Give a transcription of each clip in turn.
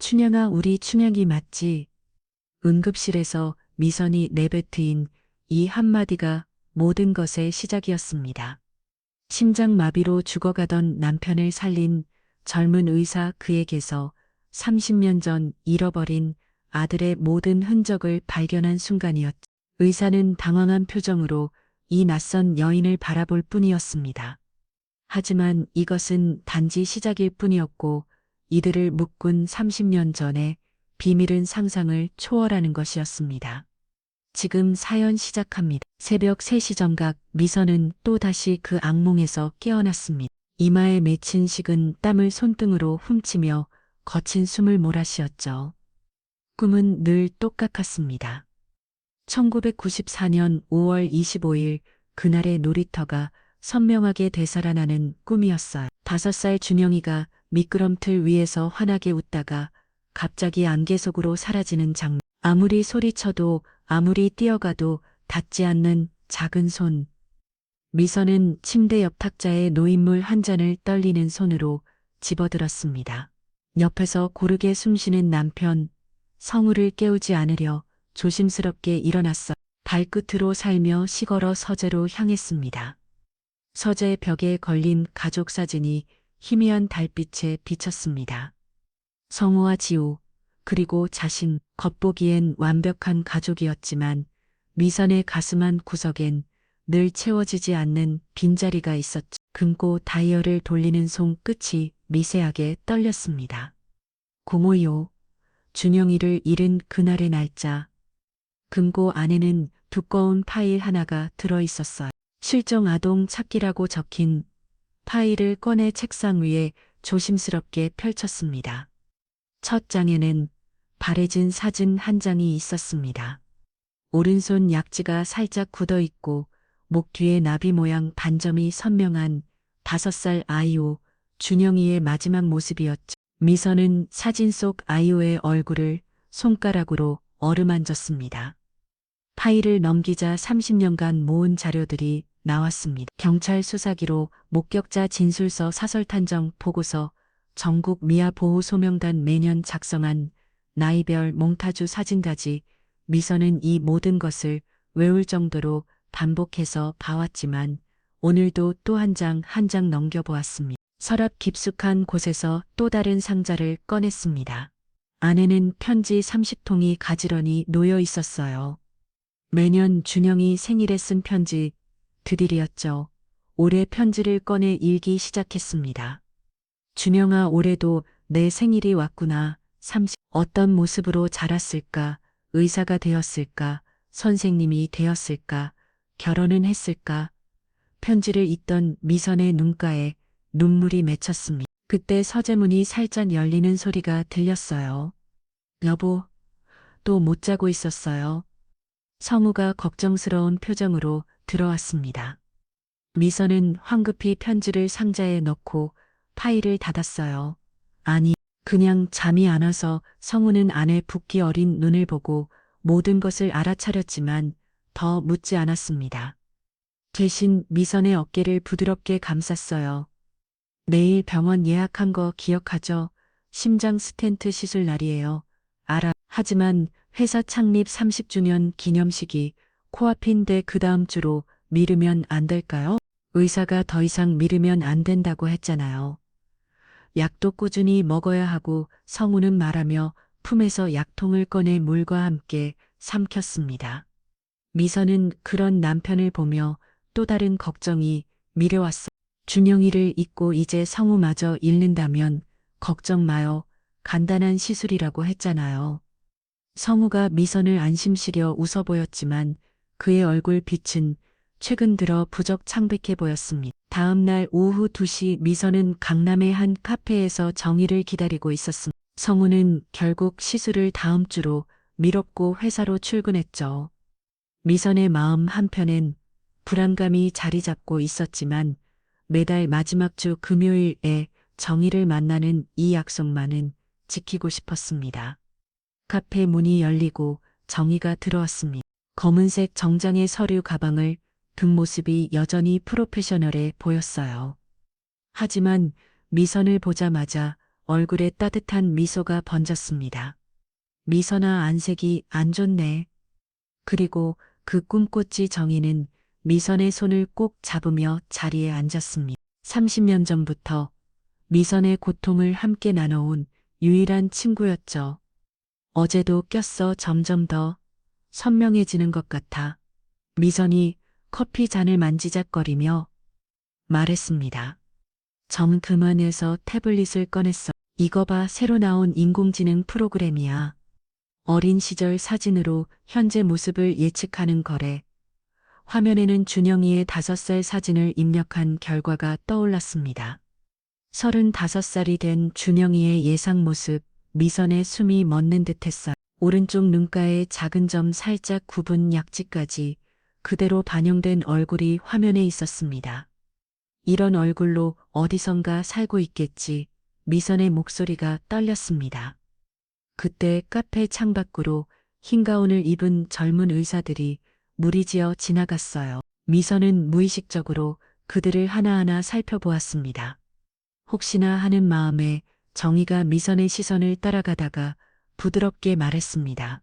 춘향아, 우리 춘향이 맞지? 응급실에서 미선이 내뱉은 이 한마디가 모든 것의 시작이었습니다. 심장마비로 죽어가던 남편을 살린 젊은 의사 그에게서 30년 전 잃어버린 아들의 모든 흔적을 발견한 순간이었죠. 의사는 당황한 표정으로 이 낯선 여인을 바라볼 뿐이었습니다. 하지만 이것은 단지 시작일 뿐이었고 이들을 묶은 30년 전의 비밀은 상상을 초월하는 것이었습니다. 지금 사연 시작합니다. 새벽 3시 정각 미선은 또다시 그 악몽에서 깨어났습니다. 이마에 맺힌 식은 땀을 손등으로 훔치며 거친 숨을 몰아쉬었죠. 꿈은 늘 똑같았습니다. 1994년 5월 25일 그날의 놀이터가 선명하게 되살아나는 꿈이었어요. 5살 준영이가 미끄럼틀 위에서 환하게 웃다가 갑자기 안개 속으로 사라지는 장면. 아무리 소리쳐도 아무리 뛰어가도 닿지 않는 작은 손. 미선은 침대 옆 탁자에 노인물 한 잔을 떨리는 손으로 집어들었습니다. 옆에서 고르게 숨쉬는 남편, 성우를 깨우지 않으려 조심스럽게 일어났어. 발끝으로 살며 시걸어 서재로 향했습니다. 서재 벽에 걸린 가족 사진이 희미한 달빛에 비쳤습니다. 성우와 지우, 그리고 자신, 겉보기엔 완벽한 가족이었지만 미선의 가슴 한 구석엔 늘 채워지지 않는 빈자리가 있었죠. 금고 다이얼을 돌리는 손끝이 미세하게 떨렸습니다. 055, 준영이를 잃은 그날의 날짜. 금고 안에는 두꺼운 파일 하나가 들어 있었어요. 실종 아동 찾기라고 적힌 파일을 꺼내 책상 위에 조심스럽게 펼쳤습니다. 첫 장에는 바래진 사진 한 장이 있었습니다. 오른손 약지가 살짝 굳어 있고 목 뒤에 나비 모양 반점이 선명한 5살 아이오 준영이의 마지막 모습이었죠. 미선은 사진 속 아이오의 얼굴을 손가락으로 어루만졌습니다. 파일을 넘기자 30년간 모은 자료들이 나왔습니다. 경찰 수사기록, 목격자 진술서, 사설탄정 보고서, 전국 미아 보호 소명단 매년 작성한 나이별 몽타주 사진까지. 미선은 이 모든 것을 외울 정도로 반복해서 봐왔지만 오늘도 또 한 장 한 장 넘겨보았습니다. 서랍 깊숙한 곳에서 또 다른 상자를 꺼냈습니다. 안에는 편지 30통이 가지런히 놓여 있었어요. 매년 준영이 생일에 쓴 편지, 드디어였죠. 올해 편지를 꺼내 읽기 시작했습니다. 준영아, 올해도 내 생일이 왔구나. 어떤 모습으로 자랐을까? 의사가 되었을까? 선생님이 되었을까? 결혼은 했을까? 편지를 읽던 미선의 눈가에 눈물이 맺혔습니다. 그때 서재문이 살짝 열리는 소리가 들렸어요. 여보, 또 못 자고 있었어요. 성우가 걱정스러운 표정으로 들어왔습니다. 미선은 황급히 편지를 상자에 넣고 파일을 닫았어요. 아니, 그냥 잠이 안 와서. 성우는 아내 붓기 어린 눈을 보고 모든 것을 알아차렸지만 더 묻지 않았습니다. 대신 미선의 어깨를 부드럽게 감쌌어요. 내일 병원 예약한 거 기억하죠? 심장 스텐트 시술 날이에요. 알아. 하지만 회사 창립 30주년 기념식이 코앞인데 그 다음 주로 미루면 안 될까요? 의사가 더 이상 미루면 안 된다고 했잖아요. 약도 꾸준히 먹어야 하고. 성우는 말하며 품에서 약통을 꺼내 물과 함께 삼켰습니다. 미선은 그런 남편을 보며 또 다른 걱정이 밀려왔어. 준영이를 잊고 이제 성우마저 잃는다면 걱정 마요. 간단한 시술이라고 했잖아요. 성우가 미선을 안심시려 웃어 보였지만 그의 얼굴 빛은 최근 들어 부쩍 창백해 보였습니다. 다음 날 오후 2시 미선은 강남의 한 카페에서 정희를 기다리고 있었습니다. 성우는 결국 시술을 다음 주로 미뤘고 회사로 출근했죠. 미선의 마음 한편엔 불안감이 자리 잡고 있었지만 매달 마지막 주 금요일에 정희를 만나는 이 약속만은 지키고 싶었습니다. 카페 문이 열리고 정희가 들어왔습니다. 검은색 정장의 서류 가방을 든 모습이 여전히 프로페셔널해 보였어요. 하지만 미선을 보자마자 얼굴에 따뜻한 미소가 번졌습니다. 미선아, 안색이 안 좋네. 그리고 그 꿈꽃이 정희는 미선의 손을 꼭 잡으며 자리에 앉았습니다. 30년 전부터 미선의 고통을 함께 나눠온 유일한 친구였죠. 어제도 꼈어. 점점 더 선명해지는 것 같아. 미선이 커피 잔을 만지작거리며 말했습니다. 점 그만해서 태블릿을 꺼냈어. 이거 봐, 새로 나온 인공지능 프로그램이야. 어린 시절 사진으로 현재 모습을 예측하는 거래. 화면에는 준영이의 5살 사진을 입력한 결과가 떠올랐습니다. 35살이 된 준영이의 예상 모습, 미선의 숨이 멎는 듯했어요. 오른쪽 눈가에 작은 점 살짝 굽은 약지까지 그대로 반영된 얼굴이 화면에 있었습니다. 이런 얼굴로 어디선가 살고 있겠지. 미선의 목소리가 떨렸습니다. 그때 카페 창밖으로 흰 가운을 입은 젊은 의사들이 무리지어 지나갔어요. 미선은 무의식적으로 그들을 하나하나 살펴보았습니다. 혹시나 하는 마음에 정희가 미선의 시선을 따라가다가 부드럽게 말했습니다.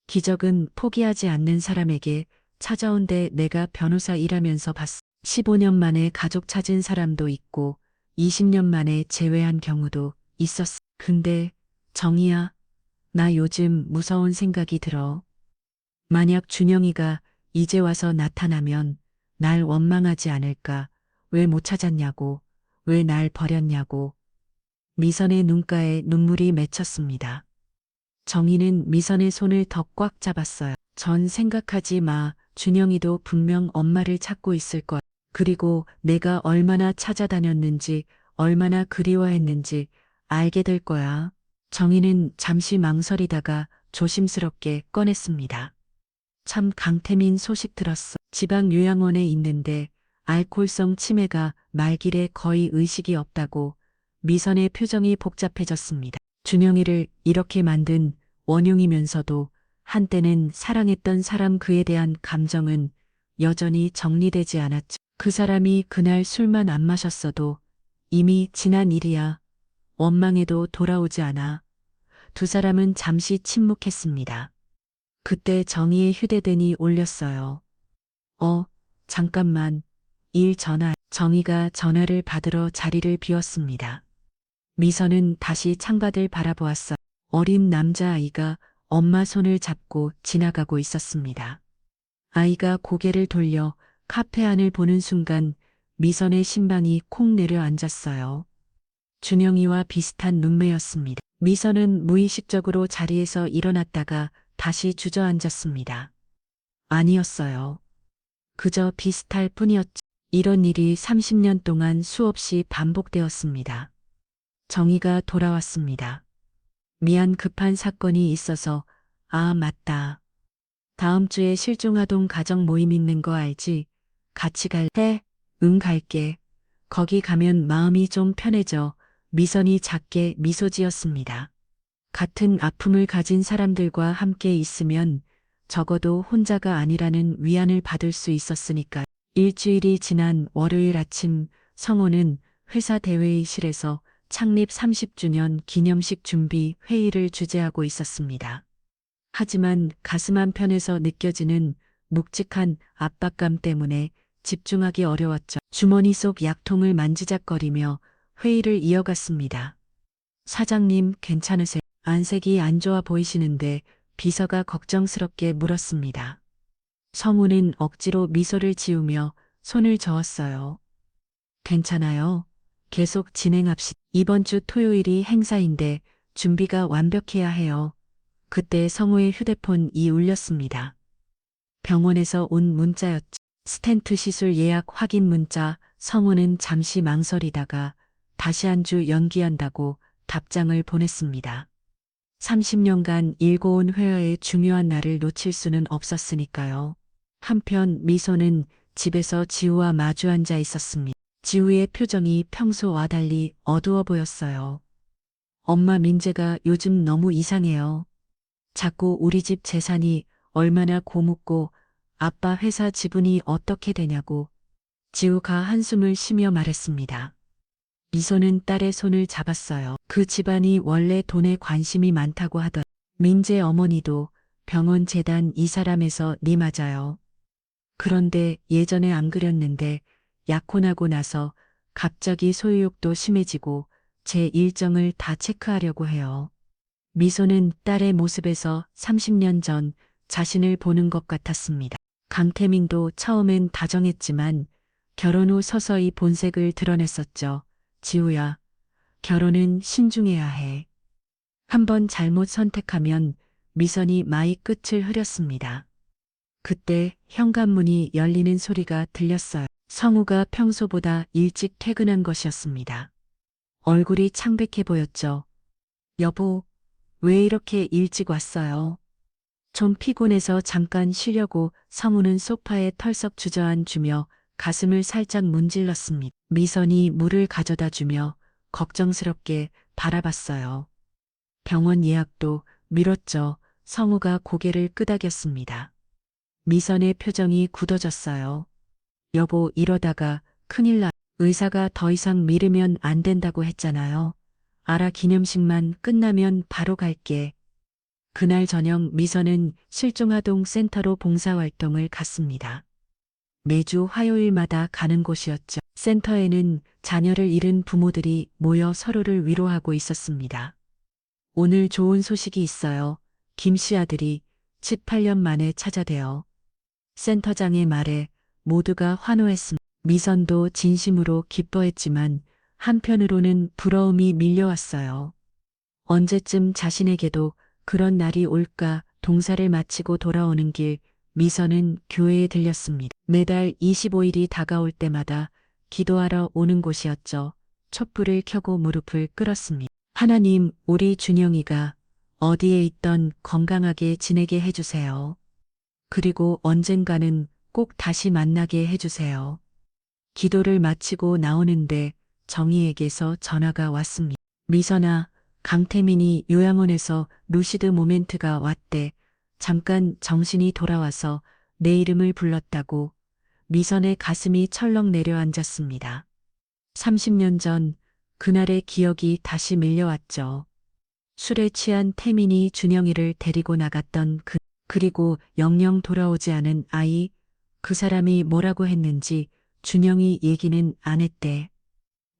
기적은 포기하지 않는 사람에게 찾아온데 내가 변호사 일하면서 봤어. 15년 만에 가족 찾은 사람도 있고 20년 만에 재회한 경우도 있었어. 근데 정희야, 나 요즘 무서운 생각이 들어. 만약 준영이가 이제 와서 나타나면 날 원망하지 않을까? 왜 못 찾았냐고, 왜 날 버렸냐고. 미선의 눈가에 눈물이 맺혔습니다. 정희는 미선의 손을 더 꽉 잡았어요. 전 생각하지 마. 준영이도 분명 엄마를 찾고 있을 거야. 그리고 내가 얼마나 찾아다녔는지, 얼마나 그리워했는지 알게 될 거야. 정희는 잠시 망설이다가 조심스럽게 꺼냈습니다. 참, 강태민 소식 들었어. 지방 요양원에 있는데 알코올성 치매가 말길에 거의 의식이 없다고. 미선의 표정이 복잡해졌습니다. 준영이를 이렇게 만든 원흉이면서도 한때는 사랑했던 사람, 그에 대한 감정은 여전히 정리되지 않았죠. 그 사람이 그날 술만 안 마셨어도 이미 지난 일이야. 원망해도 돌아오지 않아. 두 사람은 잠시 침묵했습니다. 그때 정희의 휴대전이 울렸어요. 잠깐만. 일 전화. 정희가 전화를 받으러 자리를 비웠습니다. 미선은 다시 창밖을 바라보았어요. 어린 남자아이가 엄마 손을 잡고 지나가고 있었습니다. 아이가 고개를 돌려 카페 안을 보는 순간 미선의 심장이 콩 내려앉았어요. 준영이와 비슷한 눈매였습니다. 미선은 무의식적으로 자리에서 일어났다가 다시 주저앉았습니다. 아니었어요. 그저 비슷할 뿐이었죠. 이런 일이 30년 동안 수없이 반복되었습니다. 정희가 돌아왔습니다. 미안, 급한 사건이 있어서. 아, 맞다. 다음 주에 실종아동 가정 모임 있는 거 알지? 같이 갈래? 응, 갈게. 거기 가면 마음이 좀 편해져. 미선이 작게 미소 지었습니다. 같은 아픔을 가진 사람들과 함께 있으면 적어도 혼자가 아니라는 위안을 받을 수 있었으니까. 일주일이 지난 월요일 아침, 성호는 회사 대회의실에서 창립 30주년 기념식 준비 회의를 주재하고 있었습니다. 하지만 가슴 한편에서 느껴지는 묵직한 압박감 때문에 집중하기 어려웠죠. 주머니 속 약통을 만지작거리며 회의를 이어갔습니다. 사장님, 괜찮으세요? 안색이 안 좋아 보이시는데. 비서가 걱정스럽게 물었습니다. 성우는 억지로 미소를 지으며 손을 저었어요. 괜찮아요. 계속 진행합시다. 이번 주 토요일이 행사인데 준비가 완벽해야 해요. 그때 성우의 휴대폰이 울렸습니다. 병원에서 온 문자였죠. 스텐트 시술 예약 확인 문자. 성우는 잠시 망설이다가 다시 한 주 연기한다고 답장을 보냈습니다. 30년간 일궈온 회화의 중요한 날을 놓칠 수는 없었으니까요. 한편 미소는 집에서 지우와 마주 앉아 있었습니다. 지우의 표정이 평소와 달리 어두워 보였어요. 엄마, 민재가 요즘 너무 이상해요. 자꾸 우리 집 재산이 얼마나 고묻고 아빠 회사 지분이 어떻게 되냐고. 지우가 한숨을 쉬며 말했습니다. 미소는 딸의 손을 잡았어요. 그 집안이 원래 돈에 관심이 많다고 하던 민재 어머니도 병원 재단 이 사람에서 네 맞아요. 그런데 예전에 안 그랬는데 약혼하고 나서 갑자기 소유욕도 심해지고 제 일정을 다 체크하려고 해요. 미소는 딸의 모습에서 30년 전 자신을 보는 것 같았습니다. 강태민도 처음엔 다정했지만 결혼 후 서서히 본색을 드러냈었죠. 지우야, 결혼은 신중해야 해. 한번 잘못 선택하면 미선이 마이 끝을 흐렸습니다. 그때 현관문이 열리는 소리가 들렸어요. 성우가 평소보다 일찍 퇴근한 것이었습니다. 얼굴이 창백해 보였죠. 여보, 왜 이렇게 일찍 왔어요? 좀 피곤해서 잠깐 쉬려고. 성우는 소파에 털썩 주저앉으며 가슴을 살짝 문질렀습니다. 미선이 물을 가져다 주며 걱정스럽게 바라봤어요. 병원 예약도 미뤘죠. 성우가 고개를 끄덕였습니다. 미선의 표정이 굳어졌어요. 여보, 이러다가 큰일 나. 의사가 더 이상 미루면 안 된다고 했잖아요. 알아, 기념식만 끝나면 바로 갈게. 그날 저녁 미선은 실종아동 센터로 봉사활동을 갔습니다. 매주 화요일마다 가는 곳이었죠. 센터에는 자녀를 잃은 부모들이 모여 서로를 위로하고 있었습니다. 오늘 좋은 소식이 있어요. 김 씨 아들이 18년 만에 찾아대요. 센터장의 말에 모두가 환호했습니다. 미선도 진심으로 기뻐했지만 한편으로는 부러움이 밀려왔어요. 언제쯤 자신에게도 그런 날이 올까. 동사를 마치고 돌아오는 길 미선은 교회에 들렸습니다. 매달 25일이 다가올 때마다 기도하러 오는 곳이었죠. 촛불을 켜고 무릎을 꿇었습니다. 하나님, 우리 준영이가 어디에 있던 건강하게 지내게 해주세요. 그리고 언젠가는 꼭 다시 만나게 해주세요. 기도를 마치고 나오는데 정희에게서 전화가 왔습니다. 미선아, 강태민이 요양원에서 루시드 모멘트가 왔대. 잠깐 정신이 돌아와서 내 이름을 불렀다고. 미선의 가슴이 철렁 내려앉았습니다. 30년 전 그날의 기억이 다시 밀려왔죠. 술에 취한 태민이 준영이를 데리고 나갔던 그리고 영영 돌아오지 않은 아이. 그 사람이 뭐라고 했는지 준영이 얘기는 안 했대.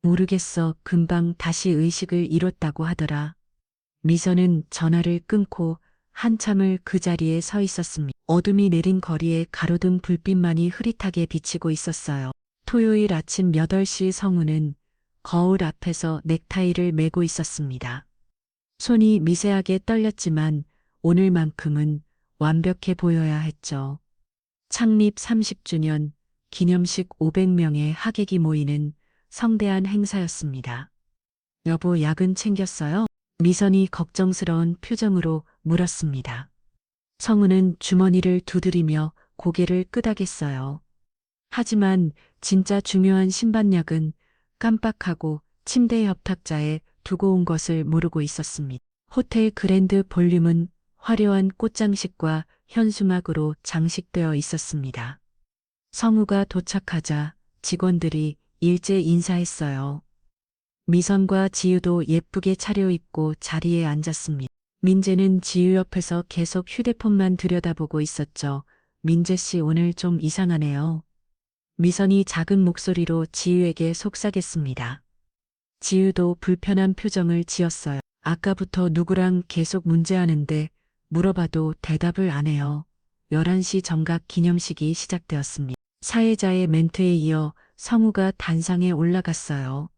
모르겠어. 금방 다시 의식을 잃었다고 하더라. 미선은 전화를 끊고 한참을 그 자리에 서 있었습니다. 어둠이 내린 거리에 가로등 불빛만이 흐릿하게 비치고 있었어요. 토요일 아침 8시 성우는 거울 앞에서 넥타이를 매고 있었습니다. 손이 미세하게 떨렸지만 오늘만큼은 완벽해 보여야 했죠. 창립 30주년 기념식 500명의 하객이 모이는 성대한 행사였습니다. 여보, 약은 챙겼어요? 미선이 걱정스러운 표정으로 물었습니다. 성우는 주머니를 두드리며 고개를 끄덕였어요. 하지만 진짜 중요한 신반약은 깜빡하고 침대 협탁자에 두고 온 것을 모르고 있었습니다. 호텔 그랜드 볼륨은 화려한 꽃장식과 현수막으로 장식되어 있었습니다. 성우가 도착하자 직원들이 일제 인사했어요. 미선과 지유도 예쁘게 차려입고 자리에 앉았습니다. 민재는 지유 옆에서 계속 휴대폰만 들여다보고 있었죠. 민재 씨, 오늘 좀 이상하네요. 미선이 작은 목소리로 지유에게 속삭였습니다. 지유도 불편한 표정을 지었어요. 아까부터 누구랑 계속 문제하는데 물어봐도 대답을 안 해요. 11시 정각 기념식이 시작되었습니다. 사회자의 멘트에 이어 성우가 단상에 올라갔어요.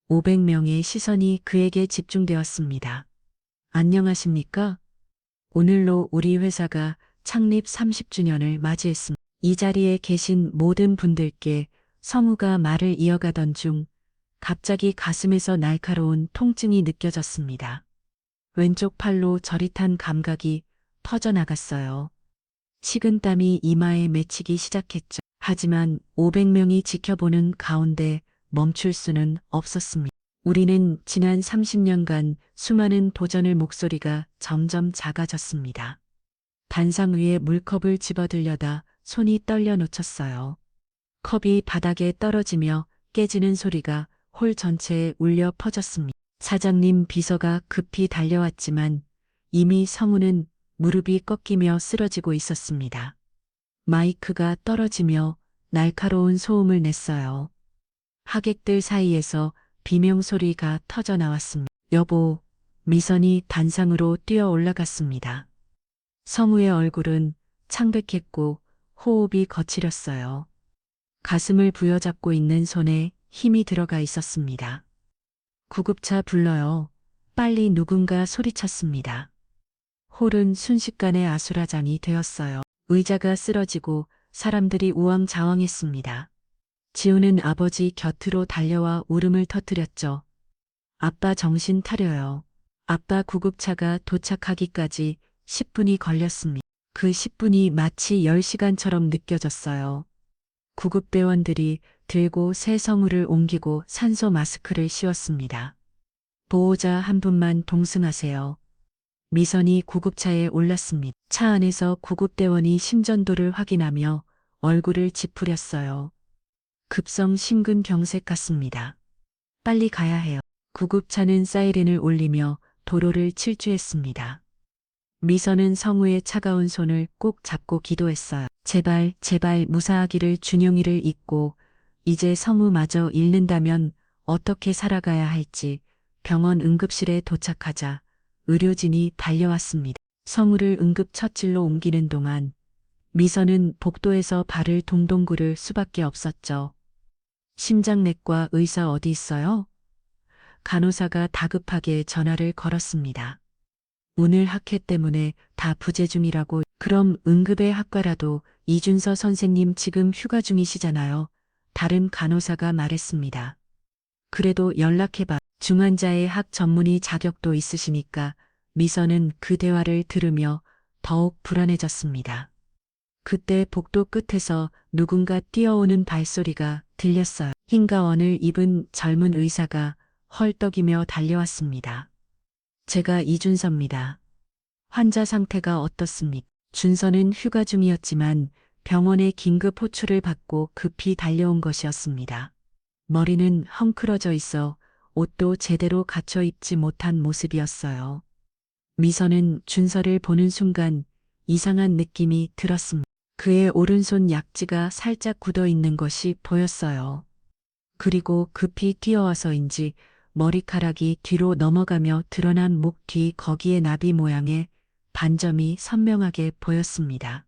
500명의 시선이 그에게 집중되었습니다. 안녕하십니까? 오늘로 우리 회사가 창립 30주년을 맞이했습니다. 이 자리에 계신 모든 분들께. 성우가 말을 이어가던 중 갑자기 가슴에서 날카로운 통증이 느껴졌습니다. 왼쪽 팔로 저릿한 감각이 퍼져나갔어요. 식은땀이 이마에 맺히기 시작했죠. 하지만 500명이 지켜보는 가운데 멈출 수는 없었습니다. 우리는 지난 30년간 수많은 도전의 목소리가 점점 작아졌습니다. 단상 위에 물컵을 집어들려다 손이 떨려 놓쳤어요. 컵이 바닥에 떨어지며 깨지는 소리가 홀 전체에 울려 퍼졌습니다. 사장님 비서가 급히 달려왔지만 이미 성우는 무릎이 꺾이며 쓰러지고 있었습니다. 마이크가 떨어지며 날카로운 소음을 냈어요. 하객들 사이에서 비명소리가 터져 나왔습니다. 여보, 미선이 단상으로 뛰어 올라갔습니다. 성우의 얼굴은 창백했고 호흡이 거칠었어요. 가슴을 부여잡고 있는 손에 힘이 들어가 있었습니다. 구급차 불러요. 빨리 누군가 소리쳤습니다. 홀은 순식간에 아수라장이 되었어요. 의자가 쓰러지고 사람들이 우왕좌왕했습니다. 지우는 아버지 곁으로 달려와 울음을 터뜨렸죠. 아빠 정신 차려요. 아빠 구급차가 도착하기까지 10분이 걸렸습니다. 그 10분이 마치 10시간처럼 느껴졌어요. 구급대원들이 들고 새 성우를 옮기고 산소 마스크를 씌웠습니다. 보호자 한 분만 동승하세요. 미선이 구급차에 올랐습니다. 차 안에서 구급대원이 심전도를 확인하며 얼굴을 찌푸렸어요. 급성 심근경색 같습니다. 빨리 가야 해요. 구급차는 사이렌을 울리며 도로를 질주했습니다. 미선은 성우의 차가운 손을 꼭 잡고 기도했어요. 제발, 제발 무사하기를 준영이를 잊고 이제 성우마저 잃는다면 어떻게 살아가야 할지. 병원 응급실에 도착하자 의료진이 달려왔습니다. 성우를 응급처치로 옮기는 동안 미선은 복도에서 발을 동동 구를 수밖에 없었죠. 심장내과 의사 어디 있어요? 간호사가 다급하게 전화를 걸었습니다. 오늘 학회 때문에 다 부재 중이라고. 그럼 응급의 학과라도. 이준서 선생님 지금 휴가 중이시잖아요. 다른 간호사가 말했습니다. 그래도 연락해봐. 중환자의 학 전문의 자격도 있으시니까. 미선은 그 대화를 들으며 더욱 불안해졌습니다. 그때 복도 끝에서 누군가 뛰어오는 발소리가 들렸어요. 흰 가원을 입은 젊은 의사가 헐떡이며 달려왔습니다. 제가 이준서입니다. 환자 상태가 어떻습니까? 준서는 휴가 중이었지만 병원의 긴급 호출을 받고 급히 달려온 것이었습니다. 머리는 헝클어져 있어 옷도 제대로 갖춰 입지 못한 모습이었어요. 미선은 준서를 보는 순간 이상한 느낌이 들었습니다. 그의 오른손 약지가 살짝 굳어 있는 것이 보였어요. 그리고 급히 뛰어와서인지 머리카락이 뒤로 넘어가며 드러난 목 뒤 거기에 나비 모양의 반점이 선명하게 보였습니다.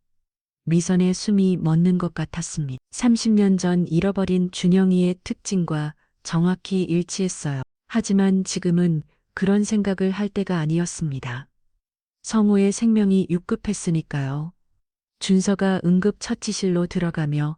미선의 숨이 멎는 것 같았습니다. 30년 전 잃어버린 준영이의 특징과 정확히 일치했어요. 하지만 지금은 그런 생각을 할 때가 아니었습니다. 성우의 생명이 위급했으니까요. 준서가 응급처치실로 들어가며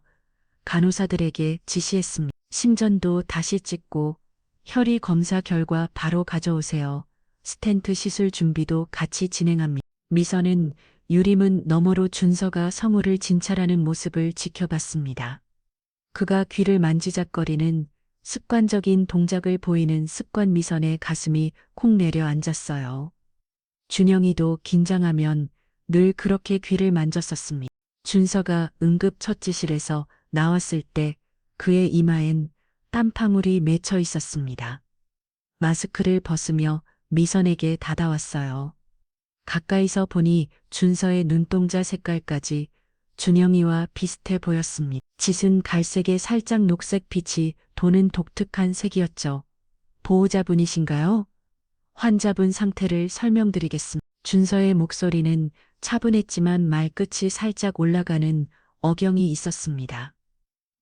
간호사들에게 지시했습니다. 심전도 다시 찍고 혈위 검사 결과 바로 가져오세요. 스텐트 시술 준비도 같이 진행합니다. 미선은 유리문 너머로 준서가 성우를 진찰하는 모습을 지켜봤습니다. 그가 귀를 만지작거리는 습관적인 동작을 보이는 습관 미선의 가슴이 콩 내려앉았어요. 준영이도 긴장하면 늘 그렇게 귀를 만졌었습니다. 준서가 응급처치실에서 나왔을 때 그의 이마엔 땀방울이 맺혀 있었습니다. 마스크를 벗으며 미선에게 다가왔어요. 가까이서 보니 준서의 눈동자 색깔까지 준영이와 비슷해 보였습니다. 짙은 갈색에 살짝 녹색 빛이 도는 독특한 색이었죠. 보호자분이신가요? 환자분 상태를 설명드리겠습니다. 준서의 목소리는 차분했지만 말끝이 살짝 올라가는 억양이 있었습니다.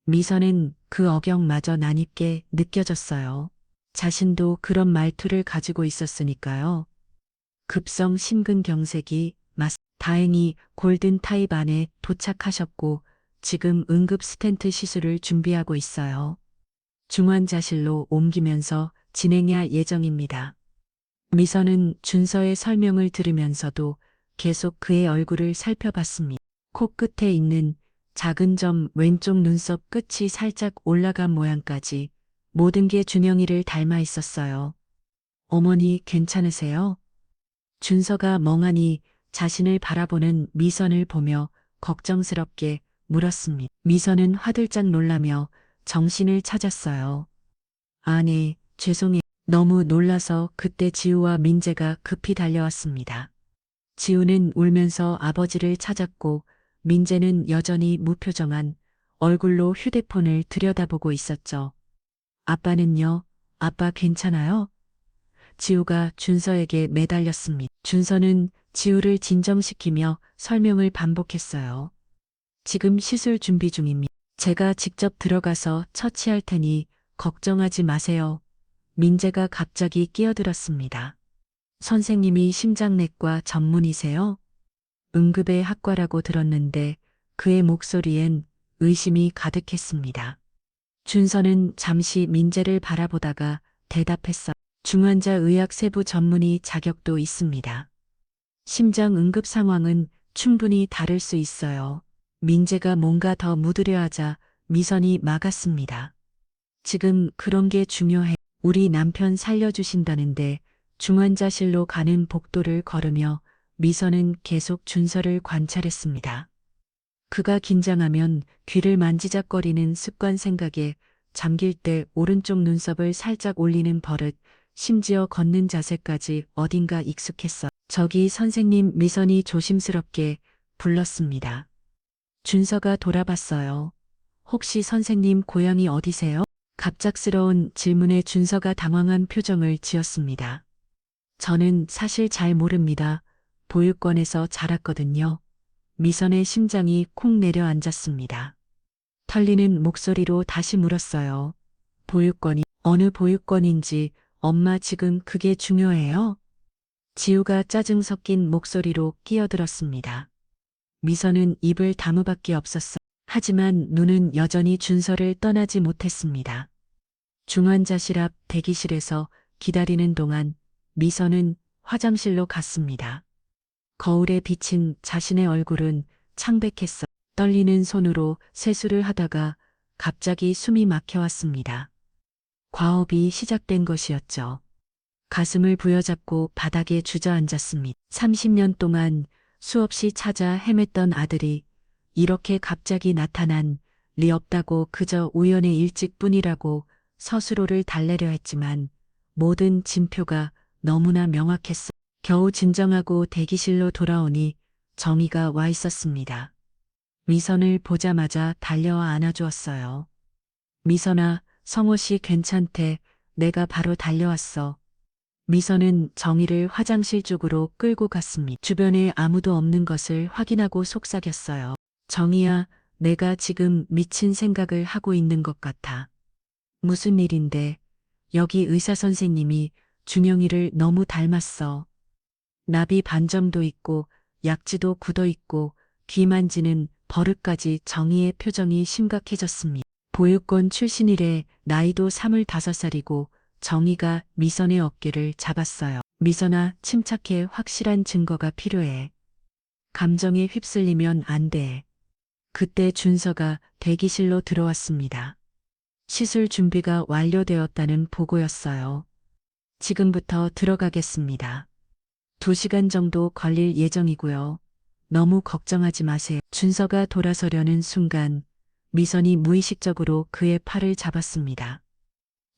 미선은 그 억양마저 낯익게 느껴졌어요. 자신도 그런 말투를 가지고 있었으니까요. 급성 심근경색이 다행히 골든 타입 안에 도착하셨고 지금 응급 스텐트 시술을 준비하고 있어요. 중환자실로 옮기면서 진행할 예정입니다. 미선은 준서의 설명을 들으면서도 계속 그의 얼굴을 살펴봤습니다. 코끝에 있는 작은 점 왼쪽 눈썹 끝이 살짝 올라간 모양까지 모든 게 준영이를 닮아 있었어요. 어머니 괜찮으세요? 준서가 멍하니 자신을 바라보는 미선을 보며 걱정스럽게 물었습니다. 미선은 화들짝 놀라며 정신을 찾았어요. 네, 죄송해요. 너무 놀라서 그때 지우와 민재가 급히 달려왔습니다. 지우는 울면서 아버지를 찾았고 민재는 여전히 무표정한 얼굴로 휴대폰을 들여다보고 있었죠. 아빠는요? 아빠 괜찮아요? 지우가 준서에게 매달렸습니다. 준서는 지우를 진정시키며 설명을 반복했어요. 지금 시술 준비 중입니다. 제가 직접 들어가서 처치할 테니 걱정하지 마세요. 민재가 갑자기 끼어들었습니다. 선생님이 심장내과 전문이세요? 응급의 학과라고 들었는데 그의 목소리엔 의심이 가득했습니다. 준서는 잠시 민재를 바라보다가 대답했어. 중환자 의학 세부 전문의 자격도 있습니다. 심장 응급 상황은 충분히 다를 수 있어요. 민재가 뭔가 더 묻으려 하자 미선이 막았습니다. 지금 그런 게 중요해. 우리 남편 살려주신다는데 중환자실로 가는 복도를 걸으며 미선은 계속 준서를 관찰했습니다. 그가 긴장하면 귀를 만지작거리는 습관 생각에 잠길 때 오른쪽 눈썹을 살짝 올리는 버릇, 심지어 걷는 자세까지 어딘가 익숙했어. 저기 선생님. 미선이 조심스럽게 불렀습니다. 준서가 돌아봤어요. 혹시 선생님 고향이 어디세요? 갑작스러운 질문에 준서가 당황한 표정을 지었습니다. 저는 사실 잘 모릅니다. 보육원에서 자랐거든요. 미선의 심장이 콩 내려앉았습니다. 털리는 목소리로 다시 물었어요. 보육원이 어느 보육원인지 엄마 지금 그게 중요해요? 지우가 짜증 섞인 목소리로 끼어들었습니다. 미선은 입을 다무밖에 없었어. 하지만 눈은 여전히 준서를 떠나지 못했습니다. 중환자실 앞 대기실에서 기다리는 동안 미선은 화장실로 갔습니다. 거울에 비친 자신의 얼굴은 창백했어. 떨리는 손으로 세수를 하다가 갑자기 숨이 막혀왔습니다. 과업이 시작된 것이었죠. 가슴을 부여잡고 바닥에 주저앉았습니다. 30년 동안 수없이 찾아 헤맸던 아들이 이렇게 갑자기 나타난 리 없다고 그저 우연의 일찍뿐이라고 스스로를 달래려 했지만 모든 징표가 너무나 명확했어. 겨우 진정하고 대기실로 돌아오니 정희가 와 있었습니다. 미선을 보자마자 달려와 안아주었어요. 미선아, 성호 씨 괜찮대. 내가 바로 달려왔어. 미선은 정희를 화장실 쪽으로 끌고 갔습니다. 주변에 아무도 없는 것을 확인하고 속삭였어요. 정희야, 내가 지금 미친 생각을 하고 있는 것 같아. 무슨 일인데? 여기 의사 선생님이 준영이를 너무 닮았어. 나비 반점도 있고 약지도 굳어 있고 귀 만지는 버릇까지. 정희의 표정이 심각해졌습니다. 보육원 출신이래. 나이도 25살이고 정희가 미선의 어깨를 잡았어요. 미선아, 침착해. 확실한 증거가 필요해. 감정에 휩쓸리면 안 돼. 그때 준서가 대기실로 들어왔습니다. 시술 준비가 완료되었다는 보고였어요. 지금부터 들어가겠습니다. 2시간 정도 걸릴 예정이고요. 너무 걱정하지 마세요. 준서가 돌아서려는 순간 미선이 무의식적으로 그의 팔을 잡았습니다.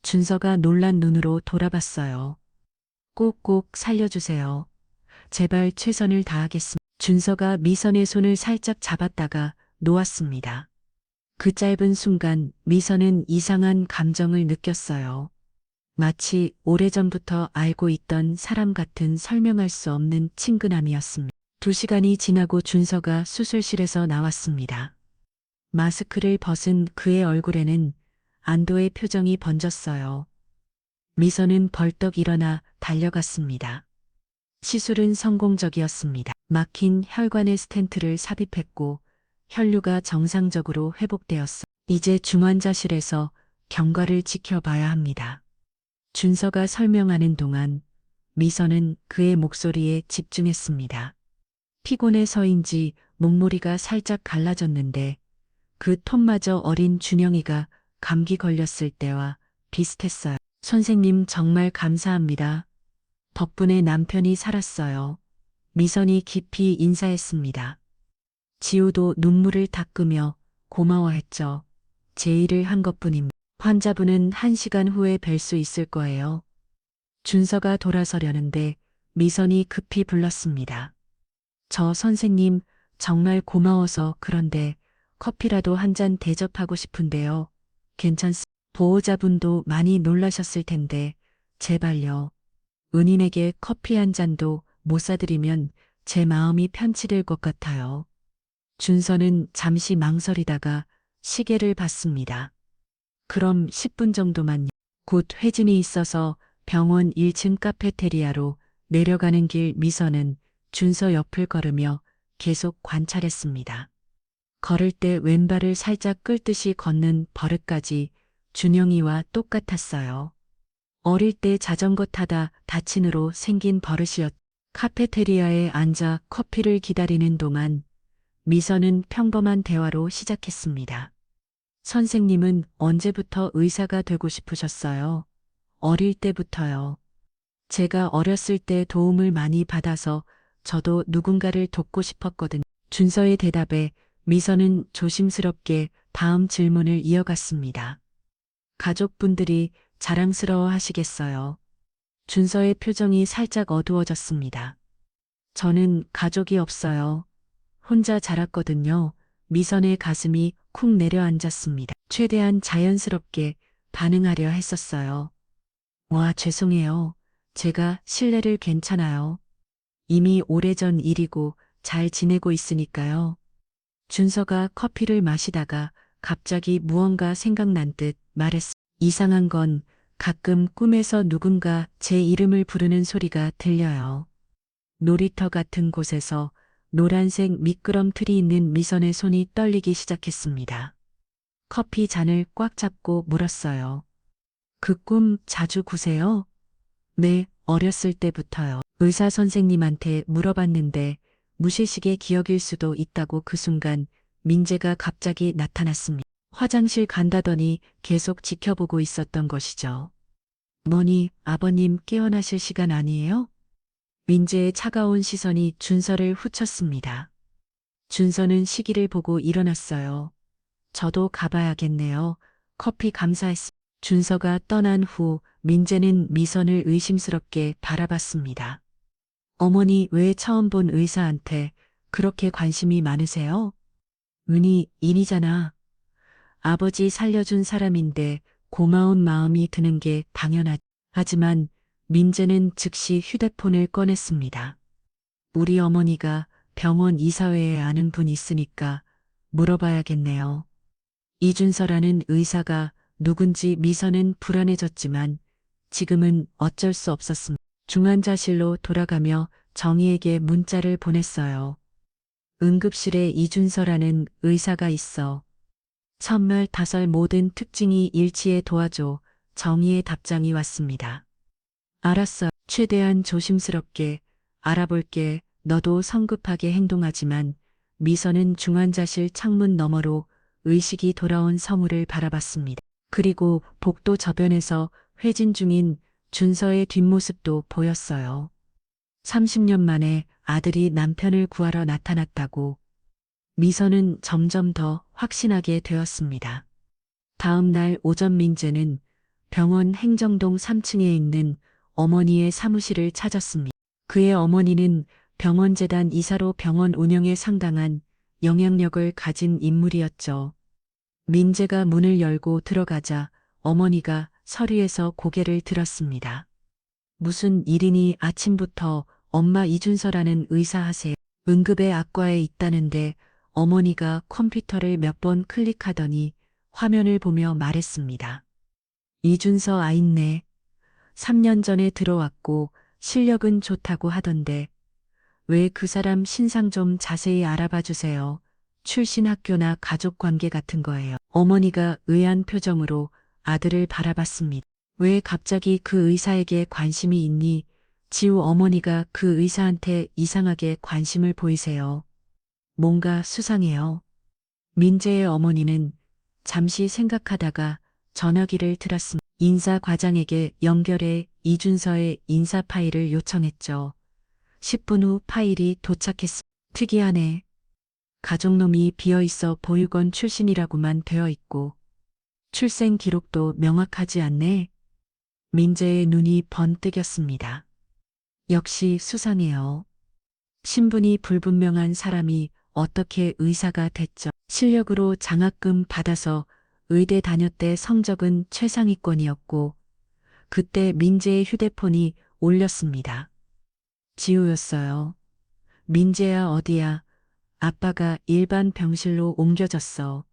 준서가 놀란 눈으로 돌아봤어요. 꼭꼭 살려주세요. 제발 최선을 다하겠습니다. 준서가 미선의 손을 살짝 잡았다가 놓았습니다. 그 짧은 순간 미선은 이상한 감정을 느꼈어요. 마치 오래전부터 알고 있던 사람 같은 설명할 수 없는 친근함이었습니다. 2시간이 지나고 준서가 수술실에서 나왔습니다. 마스크를 벗은 그의 얼굴에는 안도의 표정이 번졌어요. 미선은 벌떡 일어나 달려갔습니다. 시술은 성공적이었습니다. 막힌 혈관에 스텐트를 삽입했고 혈류가 정상적으로 회복되었어. 이제 중환자실에서 경과를 지켜봐야 합니다. 준서가 설명하는 동안 미선은 그의 목소리에 집중했습니다. 피곤해서인지 목소리가 살짝 갈라졌는데 그 톤마저 어린 준영이가 감기 걸렸을 때와 비슷했어요. 선생님 정말 감사합니다. 덕분에 남편이 살았어요. 미선이 깊이 인사했습니다. 지우도 눈물을 닦으며 고마워했죠. 제 일을 한 것뿐입니다. 환자분은 1시간 후에 뵐 수 있을 거예요. 준서가 돌아서려는데 미선이 급히 불렀습니다. 저 선생님 정말 고마워서 그런데 커피라도 한 잔 대접하고 싶은데요. 보호자분도 많이 놀라셨을 텐데 제발요. 은인에게 커피 한 잔도 못 사드리면 제 마음이 편치될 것 같아요. 준서는 잠시 망설이다가 시계를 봤습니다. 그럼 10분 정도만요. 곧 회진이 있어서 병원 1층 카페테리아로 내려가는 길 미선은 준서 옆을 걸으며 계속 관찰했습니다. 걸을 때 왼발을 살짝 끌듯이 걷는 버릇까지 준영이와 똑같았어요. 어릴 때 자전거 타다 다친으로 생긴 버릇이었. 카페테리아에 앉아 커피를 기다리는 동안 미선은 평범한 대화로 시작했습니다. 선생님은 언제부터 의사가 되고 싶으셨어요? 어릴 때부터요. 제가 어렸을 때 도움을 많이 받아서 저도 누군가를 돕고 싶었거든요. 준서의 대답에 미선은 조심스럽게 다음 질문을 이어갔습니다. 가족분들이 자랑스러워 하시겠어요? 준서의 표정이 살짝 어두워졌습니다. 저는 가족이 없어요. 혼자 자랐거든요. 미선의 가슴이 쿵 내려앉았습니다. 최대한 자연스럽게 반응하려 했었어요. 와, 죄송해요. 제가 실례를 괜찮아요. 이미 오래전 일이고 잘 지내고 있으니까요. 준서가 커피를 마시다가 갑자기 무언가 생각난 듯 말했습니다. 이상한 건 가끔 꿈에서 누군가 제 이름을 부르는 소리가 들려요. 놀이터 같은 곳에서 노란색 미끄럼틀이 있는 미선의 손이 떨리기 시작했습니다. 커피 잔을 꽉 잡고 물었어요. 그 꿈 자주 꾸세요? 네, 어렸을 때부터요. 의사 선생님한테 물어봤는데 무의식의 기억일 수도 있다고 그 순간 민재가 갑자기 나타났습니다. 화장실 간다더니 계속 지켜보고 있었던 것이죠. 어머니, 아버님 깨어나실 시간 아니에요? 민재의 차가운 시선이 준서를 후쳤습니다. 준서는 시기를 보고 일어났어요. 저도 가봐야겠네요. 커피 감사했습니다. 준서가 떠난 후 민재는 미선을 의심스럽게 바라봤습니다. 어머니 왜 처음 본 의사한테 그렇게 관심이 많으세요? 은희, 인이잖아. 아버지 살려준 사람인데 고마운 마음이 드는 게 당연하지. 하지만 민재는 즉시 휴대폰을 꺼냈습니다. 우리 어머니가 병원 이사회에 아는 분 있으니까 물어봐야겠네요. 이준서라는 의사가 누군지 미선은 불안해졌지만 지금은 어쩔 수 없었습니다. 중환자실로 돌아가며 정희에게 문자를 보냈어요. 응급실에 이준서라는 의사가 있어. 천멸다설 모든 특징이 일치해 도와줘. 정희의 답장이 왔습니다. 알았어. 최대한 조심스럽게 알아볼게. 너도 성급하게 행동하지만 미선은 중환자실 창문 너머로 의식이 돌아온 성우를 바라봤습니다. 그리고 복도 저변에서 회진 중인 준서의 뒷모습도 보였어요. 30년 만에 아들이 남편을 구하러 나타났다고 미선은 점점 더 확신하게 되었습니다. 다음 날 오전 민재는 병원 행정동 3층에 있는 어머니의 사무실을 찾았습니다. 그의 어머니는 병원재단 이사로 병원 운영에 상당한 영향력을 가진 인물이었죠. 민재가 문을 열고 들어가자 어머니가 서류에서 고개를 들었습니다. 무슨 일이니 아침부터 엄마 이준서라는 의사 하세요. 응급의 악과에 있다는데 어머니가 컴퓨터를 몇 번 클릭하더니 화면을 보며 말했습니다. 이준서 아있네. 3년 전에 들어왔고 실력은 좋다고 하던데 왜 그 사람 신상 좀 자세히 알아봐 주세요. 출신 학교나 가족 관계 같은 거예요. 어머니가 의아한 표정으로 아들을 바라봤습니다. 왜 갑자기 그 의사에게 관심이 있니? 지우 어머니가 그 의사한테 이상하게 관심을 보이세요. 뭔가 수상해요. 민재의 어머니는 잠시 생각하다가 전화기를 들었습니다. 인사과장에게 연결해 이준서의 인사 파일을 요청했죠. 10분 후 파일이 도착했습니다. 특이하네. 가족놈이 비어있어 보육원 출신이라고만 되어 있고 출생 기록도 명확하지 않네. 민재의 눈이 번뜩였습니다. 역시 수상해요. 신분이 불분명한 사람이 어떻게 의사가 됐죠? 실력으로 장학금 받아서 의대 다녔대. 성적은 최상위권이었고 그때 민재의 휴대폰이 울렸습니다. 지우였어요. 민재야 어디야? 아빠가 일반 병실로 옮겨졌어.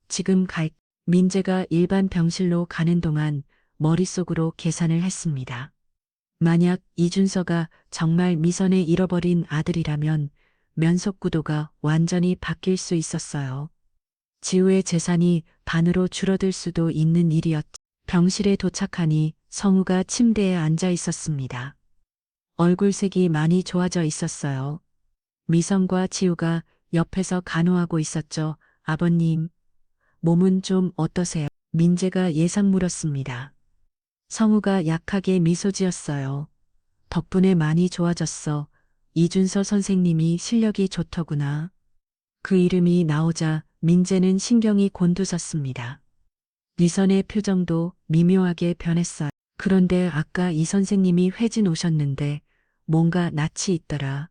지금 갈. 민재가 일반 병실로 가는 동안 머릿속으로 계산을 했습니다. 만약 이준서가 정말 미선의 잃어버린 아들이라면 면속구도가 완전히 바뀔 수 있었어요. 지우의 재산이 반으로 줄어들 수도 있는 일이었죠. 병실에 도착하니 성우가 침대에 앉아 있었습니다. 얼굴색이 많이 좋아져 있었어요. 미선과 지우가 옆에서 간호하고 있었죠. 아버님, 몸은 좀 어떠세요? 민재가 예상 물었습니다. 성우가 약하게 미소 지었어요. 덕분에 많이 좋아졌어. 이준서 선생님이 실력이 좋더구나. 그 이름이 나오자 민재는 신경이 곤두섰습니다. 미선의 표정도 미묘하게 변했어요. 그런데 아까 이 선생님이 회진 오셨는데 뭔가 낯이 있더라.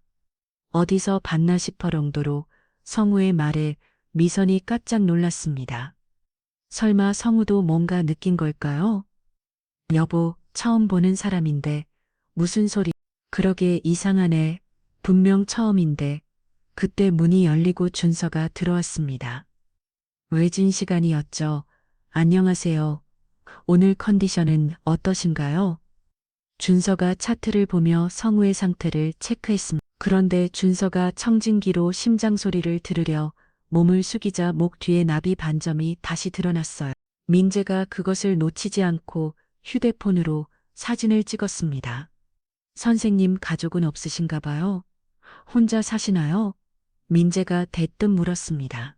어디서 봤나 싶을 정도로 성우의 말에 미선이 깜짝 놀랐습니다. 설마 성우도 뭔가 느낀 걸까요? 여보, 처음 보는 사람인데 무슨 소리? 그러게 이상하네. 분명 처음인데. 그때 문이 열리고 준서가 들어왔습니다. 외진 시간이었죠. 안녕하세요. 오늘 컨디션은 어떠신가요? 준서가 차트를 보며 성우의 상태를 체크했습니다. 그런데 준서가 청진기로 심장 소리를 들으려 몸을 숙이자 목 뒤에 나비 반점이 다시 드러났어요. 민재가 그것을 놓치지 않고 휴대폰으로 사진을 찍었습니다. 선생님 가족은 없으신가 봐요. 혼자 사시나요? 민재가 대뜸 물었습니다.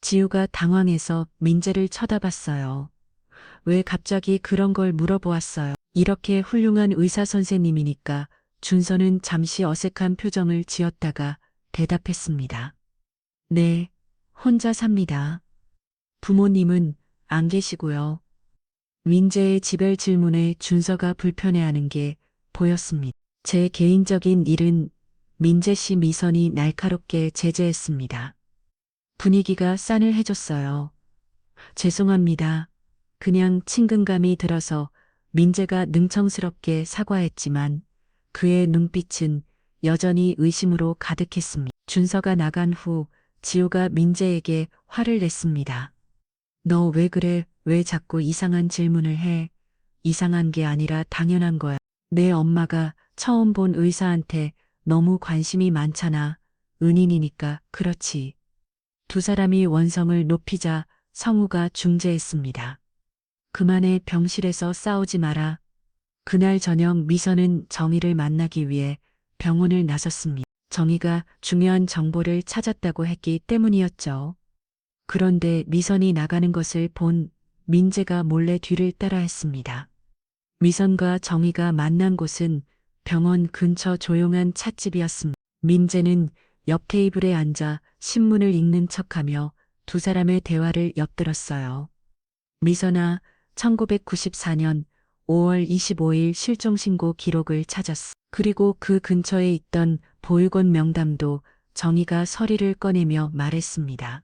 지우가 당황해서 민재를 쳐다봤어요. 왜 갑자기 그런 걸 물어보았어요? 이렇게 훌륭한 의사 선생님이니까 준서는 잠시 어색한 표정을 지었다가 대답했습니다. 네, 혼자 삽니다. 부모님은 안 계시고요. 민재의 지별 질문에 준서가 불편해하는 게 보였습니다. 제 개인적인 일은 민재 씨 미선이 날카롭게 제재했습니다. 분위기가 싸늘해졌어요. 죄송합니다. 그냥 친근감이 들어서 민재가 능청스럽게 사과했지만 그의 눈빛은 여전히 의심으로 가득했습니다. 준서가 나간 후 지우가 민재에게 화를 냈습니다. 너 왜 그래? 왜 자꾸 이상한 질문을 해? 이상한 게 아니라 당연한 거야. 내 엄마가 처음 본 의사한테 너무 관심이 많잖아. 은인이니까 그렇지. 두 사람이 원성을 높이자 성우가 중재했습니다. 그만해 병실에서 싸우지 마라. 그날 저녁 미선은 정희를 만나기 위해 병원을 나섰습니다. 정희가 중요한 정보를 찾았다고 했기 때문이었죠. 그런데 미선이 나가는 것을 본 민재가 몰래 뒤를 따라 했습니다. 미선과 정희가 만난 곳은 병원 근처 조용한 찻집이었습니다. 민재는 옆 테이블에 앉아 신문을 읽는 척하며 두 사람의 대화를 엿들었어요. 미선아, 1994년 5월 25일 실종신고 기록을 찾았어. 그리고 그 근처에 있던 보육원 명담도 정희가 서리를 꺼내며 말했습니다.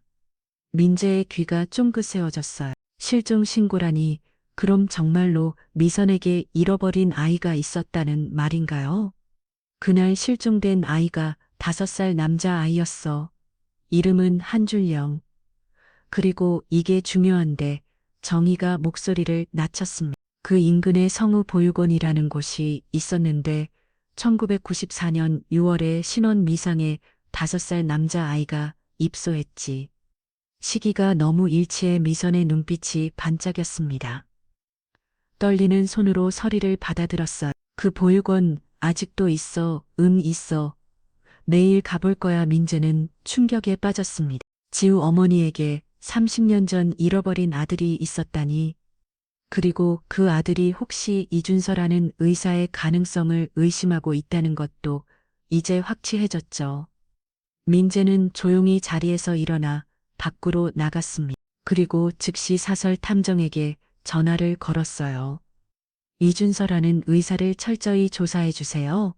민재의 귀가 쫑긋 세워졌어요. 실종신고라니, 그럼 정말로 미선에게 잃어버린 아이가 있었다는 말인가요? 그날 실종된 아이가 5살 남자아이였어. 이름은 한줄령. 그리고 이게 중요한데 정희가 목소리를 낮췄습니다. 그 인근에 성우 보육원이라는 곳이 있었는데 1994년 6월에 신원 미상의 5살 남자아이가 입소했지. 시기가 너무 일치해 미선의 눈빛이 반짝였습니다. 떨리는 손으로 서리를 받아들었어요. 그 보육원 아직도 있어. 있어. 내일 가볼 거야. 민재는 충격에 빠졌습니다. 지우 어머니에게 30년 전 잃어버린 아들이 있었다니. 그리고 그 아들이 혹시 이준서라는 의사의 가능성을 의심하고 있다는 것도 이제 확실해졌죠. 민재는 조용히 자리에서 일어나 밖으로 나갔습니다. 그리고 즉시 사설 탐정에게 전화를 걸었어요. 이준서라는 의사를 철저히 조사해 주세요.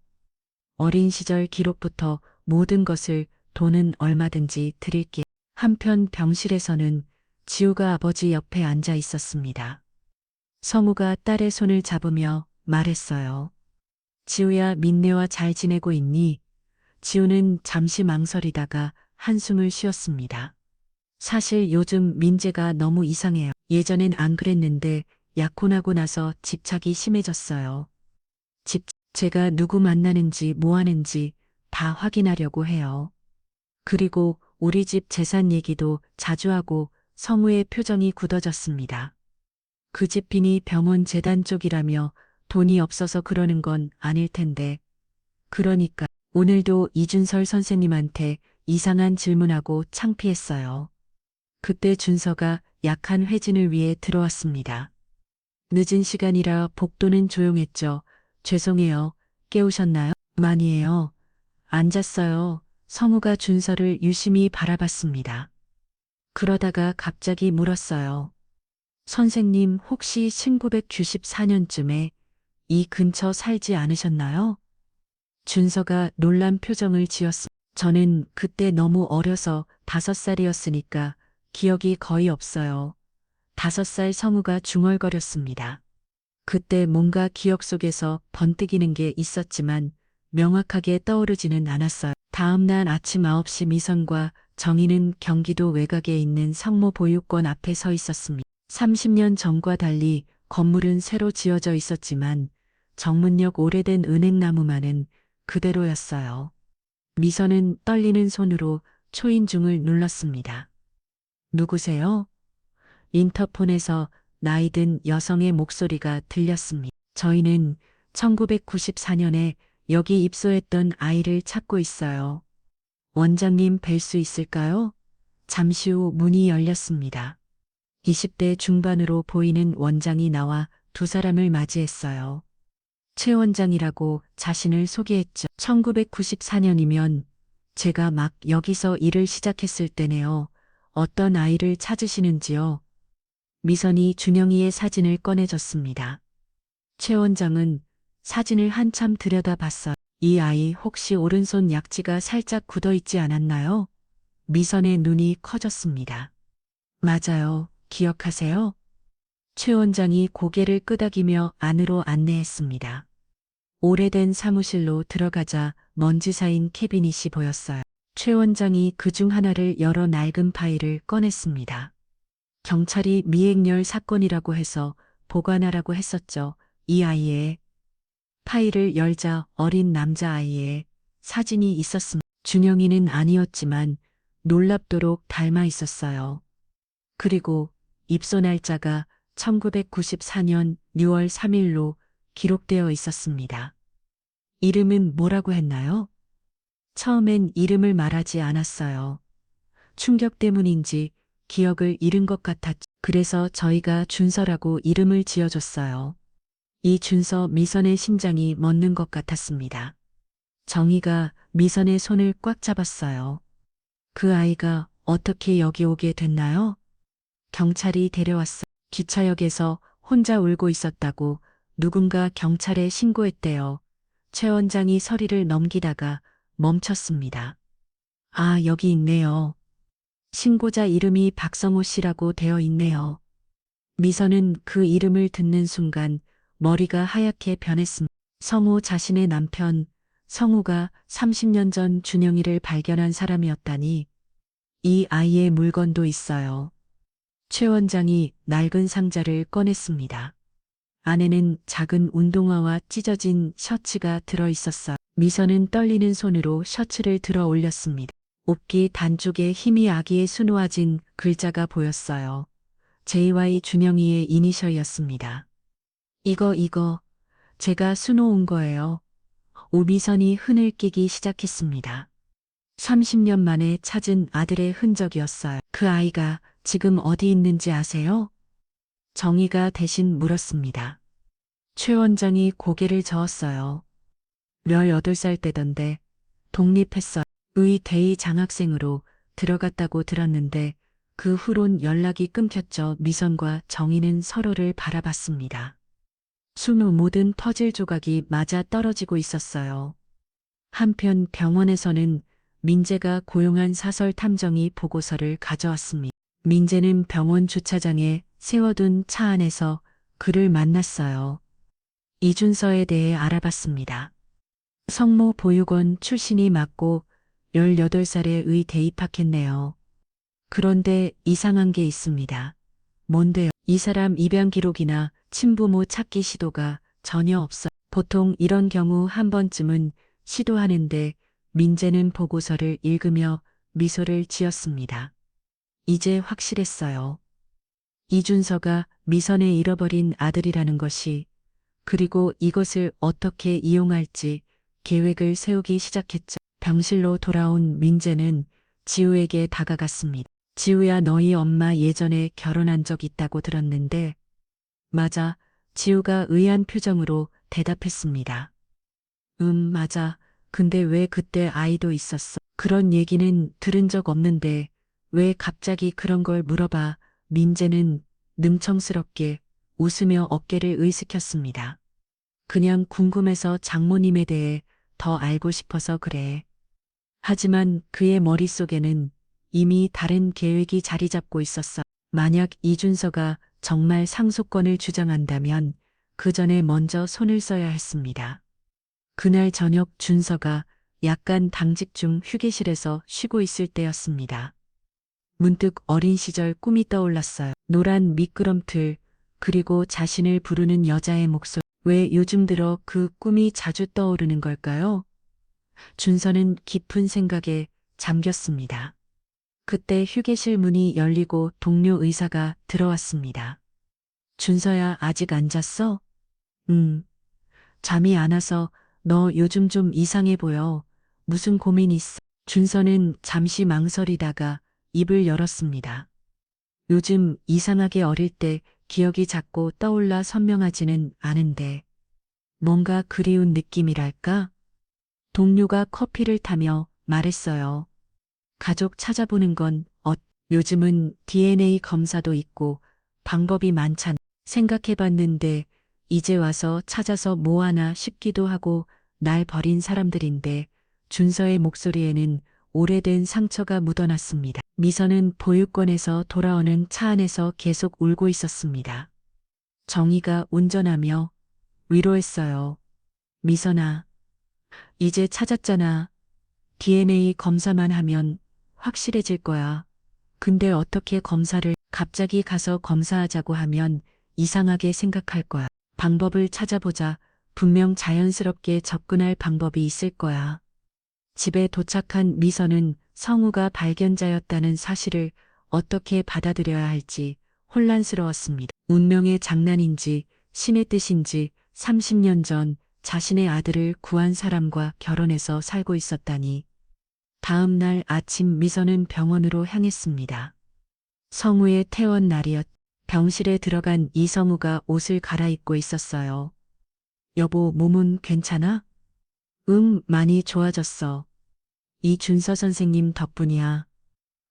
어린 시절 기록부터 모든 것을 돈은 얼마든지 드릴게. 한편 병실에서는 지우가 아버지 옆에 앉아 있었습니다. 성우가 딸의 손을 잡으며 말했어요. 지우야, 민내와 잘 지내고 있니? 지우는 잠시 망설이다가 한숨을 쉬었습니다. 사실 요즘 민재가 너무 이상해요. 예전엔 안 그랬는데 약혼하고 나서 집착이 심해졌어요. 제가 누구 만나는지 뭐 하는지 다 확인하려고 해요. 그리고 우리 집 재산 얘기도 자주 하고. 성우의 표정이 굳어졌습니다. 그 집 빈이 병원 재단 쪽이라며 돈이 없어서 그러는 건 아닐 텐데. 그러니까 오늘도 이준설 선생님한테 이상한 질문하고 창피했어요. 그때 준서가 약한 회진을 위해 들어왔습니다. 늦은 시간이라 복도는 조용했죠. 죄송해요. 깨우셨나요? 아니에요. 앉았어요. 성우가 준서를 유심히 바라봤습니다. 그러다가 갑자기 물었어요. 선생님, 혹시 1994년쯤에 이 근처 살지 않으셨나요? 준서가 놀란 표정을 지었습니다. 저는 그때 너무 어려서 5살이었으니까 기억이 거의 없어요. 5살. 성우가 중얼거렸습니다. 그때 뭔가 기억 속에서 번뜩이는 게 있었지만 명확하게 떠오르지는 않았어요. 다음 날 아침 9시 미선과 정희는 경기도 외곽에 있는 성모 보육원 앞에 서 있었습니다. 30년 전과 달리 건물은 새로 지어져 있었지만 정문역 오래된 은행나무만은 그대로였어요. 미선은 떨리는 손으로 초인중을 눌렀습니다. 누구세요? 인터폰에서 나이든 여성의 목소리가 들렸습니다. 저희는 1994년에 여기 입소했던 아이를 찾고 있어요. 원장님 뵐 수 있을까요? 잠시 후 문이 열렸습니다. 20대 중반으로 보이는 원장이 나와 두 사람을 맞이했어요. 최 원장이라고 자신을 소개했죠. 1994년이면 제가 막 여기서 일을 시작했을 때네요. 어떤 아이를 찾으시는지요? 미선이 준영이의 사진을 꺼내줬습니다. 최 원장은 사진을 한참 들여다봤어요. 이 아이 혹시 오른손 약지가 살짝 굳어 있지 않았나요? 미선의 눈이 커졌습니다. 맞아요. 기억하세요? 최 원장이 고개를 끄덕이며 안으로 안내했습니다. 오래된 사무실로 들어가자 먼지 쌓인 캐비닛이 보였어요. 최 원장이 그중 하나를 열어 낡은 파일을 꺼냈습니다. 경찰이 미행렬 사건이라고 해서 보관하라고 했었죠. 이 아이의 파일을 열자 어린 남자아이의 사진이 있었습니다. 준영이는 아니었지만 놀랍도록 닮아 있었어요. 그리고 입소 날짜가 1994년 6월 3일로 기록되어 있었습니다. 이름은 뭐라고 했나요? 처음엔 이름을 말하지 않았어요. 충격 때문인지 기억을 잃은 것 같았죠. 그래서 저희가 준서라고 이름을 지어줬어요. 이 준서. 미선의 심장이 멎는 것 같았습니다. 정희가 미선의 손을 꽉 잡았어요. 그 아이가 어떻게 여기 오게 됐나요? 경찰이 데려왔어. 기차역에서 혼자 울고 있었다고 누군가 경찰에 신고했대요. 최 원장이 서리를 넘기다가 멈췄습니다. 아, 여기 있네요. 신고자 이름이 박성호 씨라고 되어 있네요. 미선은 그 이름을 듣는 순간 머리가 하얗게 변했습니다. 성우 자신의 남편, 성우가 30년 전 준영이를 발견한 사람이었다니. 이 아이의 물건도 있어요. 최 원장이 낡은 상자를 꺼냈습니다. 안에는 작은 운동화와 찢어진 셔츠가 들어 있었어요. 미선은 떨리는 손으로 셔츠를 들어 올렸습니다. 옷깃 단쪽에 힘이 아기에 수놓아진 글자가 보였어요. JY 준영이의 이니셜이었습니다. 이거 제가 수놓은 거예요. 오미선이 흔을 끼기 시작했습니다. 30년 만에 찾은 아들의 흔적이었어요. 그 아이가 지금 어디 있는지 아세요? 정희가 대신 물었습니다. 최 원장이 고개를 저었어요. 18살 때던데 독립했어요. 의대의 장학생으로 들어갔다고 들었는데 그 후론 연락이 끊겼죠. 미선과 정희는 서로를 바라봤습니다. 숨 후 모든 퍼즐 조각이 맞아 떨어지고 있었어요. 한편 병원에서는 민재가 고용한 사설 탐정이 보고서를 가져왔습니다. 민재는 병원 주차장에 세워둔 차 안에서 그를 만났어요. 이준서에 대해 알아봤습니다. 성모 보육원 출신이 맞고 18살에 의대 입학했네요. 그런데 이상한 게 있습니다. 뭔데요? 이 사람 입양 기록이나 친부모 찾기 시도가 전혀 없어요. 보통 이런 경우 한 번쯤은 시도하는데 민재는 보고서를 읽으며 미소를 지었습니다. 이제 확실했어요. 이준서가 미선의 잃어버린 아들이라는 것이, 그리고 이것을 어떻게 이용할지 계획을 세우기 시작했죠. 병실로 돌아온 민재는 지우에게 다가갔습니다. 지우야, 너희 엄마 예전에 결혼한 적 있다고 들었는데. 맞아. 지우가 의아한 표정으로 대답했습니다. 맞아. 근데 왜 그때 아이도 있었어? 그런 얘기는 들은 적 없는데 왜 갑자기 그런 걸 물어봐? 민재는 능청스럽게 웃으며 어깨를 으스켰습니다. 그냥 궁금해서 장모님에 대해 더 알고 싶어서 그래. 하지만 그의 머릿속에는 이미 다른 계획이 자리 잡고 있었어. 만약 이준서가 정말 상속권을 주장한다면 그 전에 먼저 손을 써야 했습니다. 그날 저녁 준서가 약간 당직 중 휴게실에서 쉬고 있을 때였습니다. 문득 어린 시절 꿈이 떠올랐어요. 노란 미끄럼틀, 그리고 자신을 부르는 여자의 목소리. 왜 요즘 들어 그 꿈이 자주 떠오르는 걸까요? 준서는 깊은 생각에 잠겼습니다. 그때 휴게실 문이 열리고 동료 의사가 들어왔습니다. 준서야, 아직 안 잤어? 잠이 안 와서. 너 요즘 좀 이상해 보여. 무슨 고민 있어? 준서는 잠시 망설이다가 입을 열었습니다. 요즘 이상하게 어릴 때 기억이 자꾸 떠올라 선명하지는 않은데 뭔가 그리운 느낌이랄까? 동료가 커피를 타며 말했어요. 가족 찾아보는 건 요즘은 DNA 검사도 있고 방법이 많잖아. 생각해봤는데 이제 와서 찾아서 뭐 하나 싶기도 하고. 날 버린 사람들인데. 준서의 목소리에는 오래된 상처가 묻어났습니다. 미선은 보육원에서 돌아오는 차 안에서 계속 울고 있었습니다. 정희가 운전하며 위로했어요. 미선아, 이제 찾았잖아. DNA 검사만 하면 확실해질 거야. 근데 어떻게 검사를 갑자기 가서 검사하자고 하면 이상하게 생각할 거야. 방법을 찾아보자. 분명 자연스럽게 접근할 방법이 있을 거야. 집에 도착한 미선은 성우가 발견자였다는 사실을 어떻게 받아들여야 할지 혼란스러웠습니다. 운명의 장난인지 신의 뜻인지 30년 전 자신의 아들을 구한 사람과 결혼해서 살고 있었다니. 다음 날 아침 미선은 병원으로 향했습니다. 성우의 퇴원 날이었. 병실에 들어간 이성우가 옷을 갈아입고 있었어요. 여보, 몸은 괜찮아? 응, 많이 좋아졌어. 이준서 선생님 덕분이야.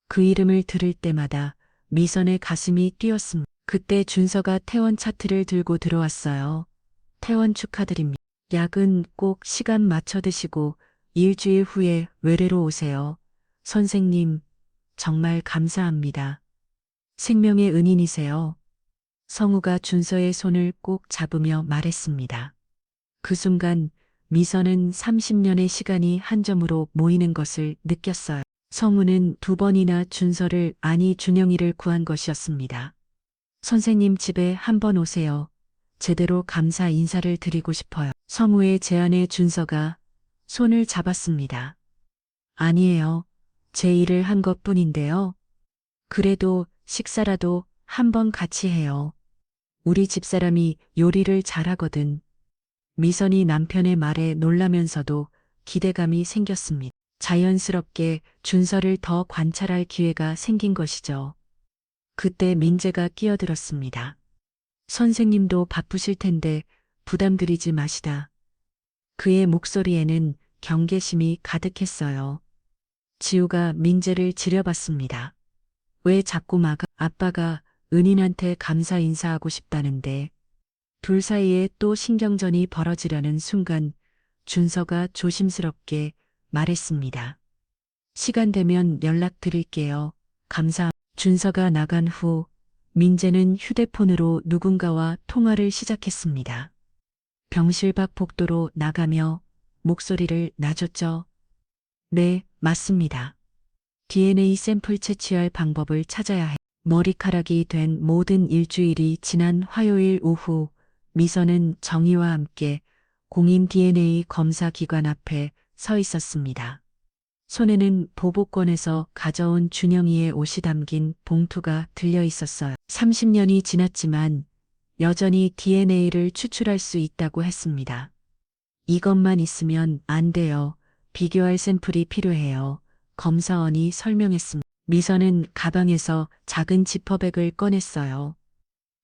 그 이름을 들을 때마다 미선의 가슴이 뛰었습니다. 그때 준서가 퇴원 차트를 들고 들어왔어요. 퇴원 축하드립니다. 약은 꼭 시간 맞춰 드시고 일주일 후에 외래로 오세요. 선생님, 정말 감사합니다. 생명의 은인이세요. 성우가 준서의 손을 꼭 잡으며 말했습니다. 그 순간 미선은 30년의 시간이 한 점으로 모이는 것을 느꼈어요. 성우는 2번이나 준서를, 아니 준영이를 구한 것이었습니다. 선생님 집에 한번 오세요. 제대로 감사 인사를 드리고 싶어요. 성우의 제안에 준서가 손을 잡았습니다. 아니에요. 제 일을 한 것뿐인데요. 그래도 식사라도 한번 같이 해요. 우리 집사람이 요리를 잘하거든. 미선이 남편의 말에 놀라면서도 기대감이 생겼습니다. 자연스럽게 준서를 더 관찰할 기회가 생긴 것이죠. 그때 민재가 끼어들었습니다. 선생님도 바쁘실 텐데 부담드리지 마시다. 그의 목소리에는 경계심이 가득했어요. 지우가 민재를 지려봤습니다. 왜 자꾸 막아? 아빠가 은인한테 감사 인사하고 싶다는데. 둘 사이에 또 신경전이 벌어지려는 순간 준서가 조심스럽게 말했습니다. 시간 되면 연락드릴게요. 준서가 나간 후 민재는 휴대폰으로 누군가와 통화를 시작했습니다. 병실 밖 복도로 나가며 목소리를 낮췄죠. 네, 맞습니다. DNA 샘플 채취할 방법을 찾아야 해. 머리카락이 된 모든 일주일이 지난 화요일 오후 미선은 정희와 함께 공인 DNA 검사 기관 앞에 서 있었습니다. 손에는 보복권에서 가져온 준영이의 옷이 담긴 봉투가 들려 있었어요. 30년이 지났지만 여전히 DNA를 추출할 수 있다고 했습니다. 이것만 있으면 안 돼요. 비교할 샘플이 필요해요. 검사원이 설명했습니다. 미선은 가방에서 작은 지퍼백을 꺼냈어요.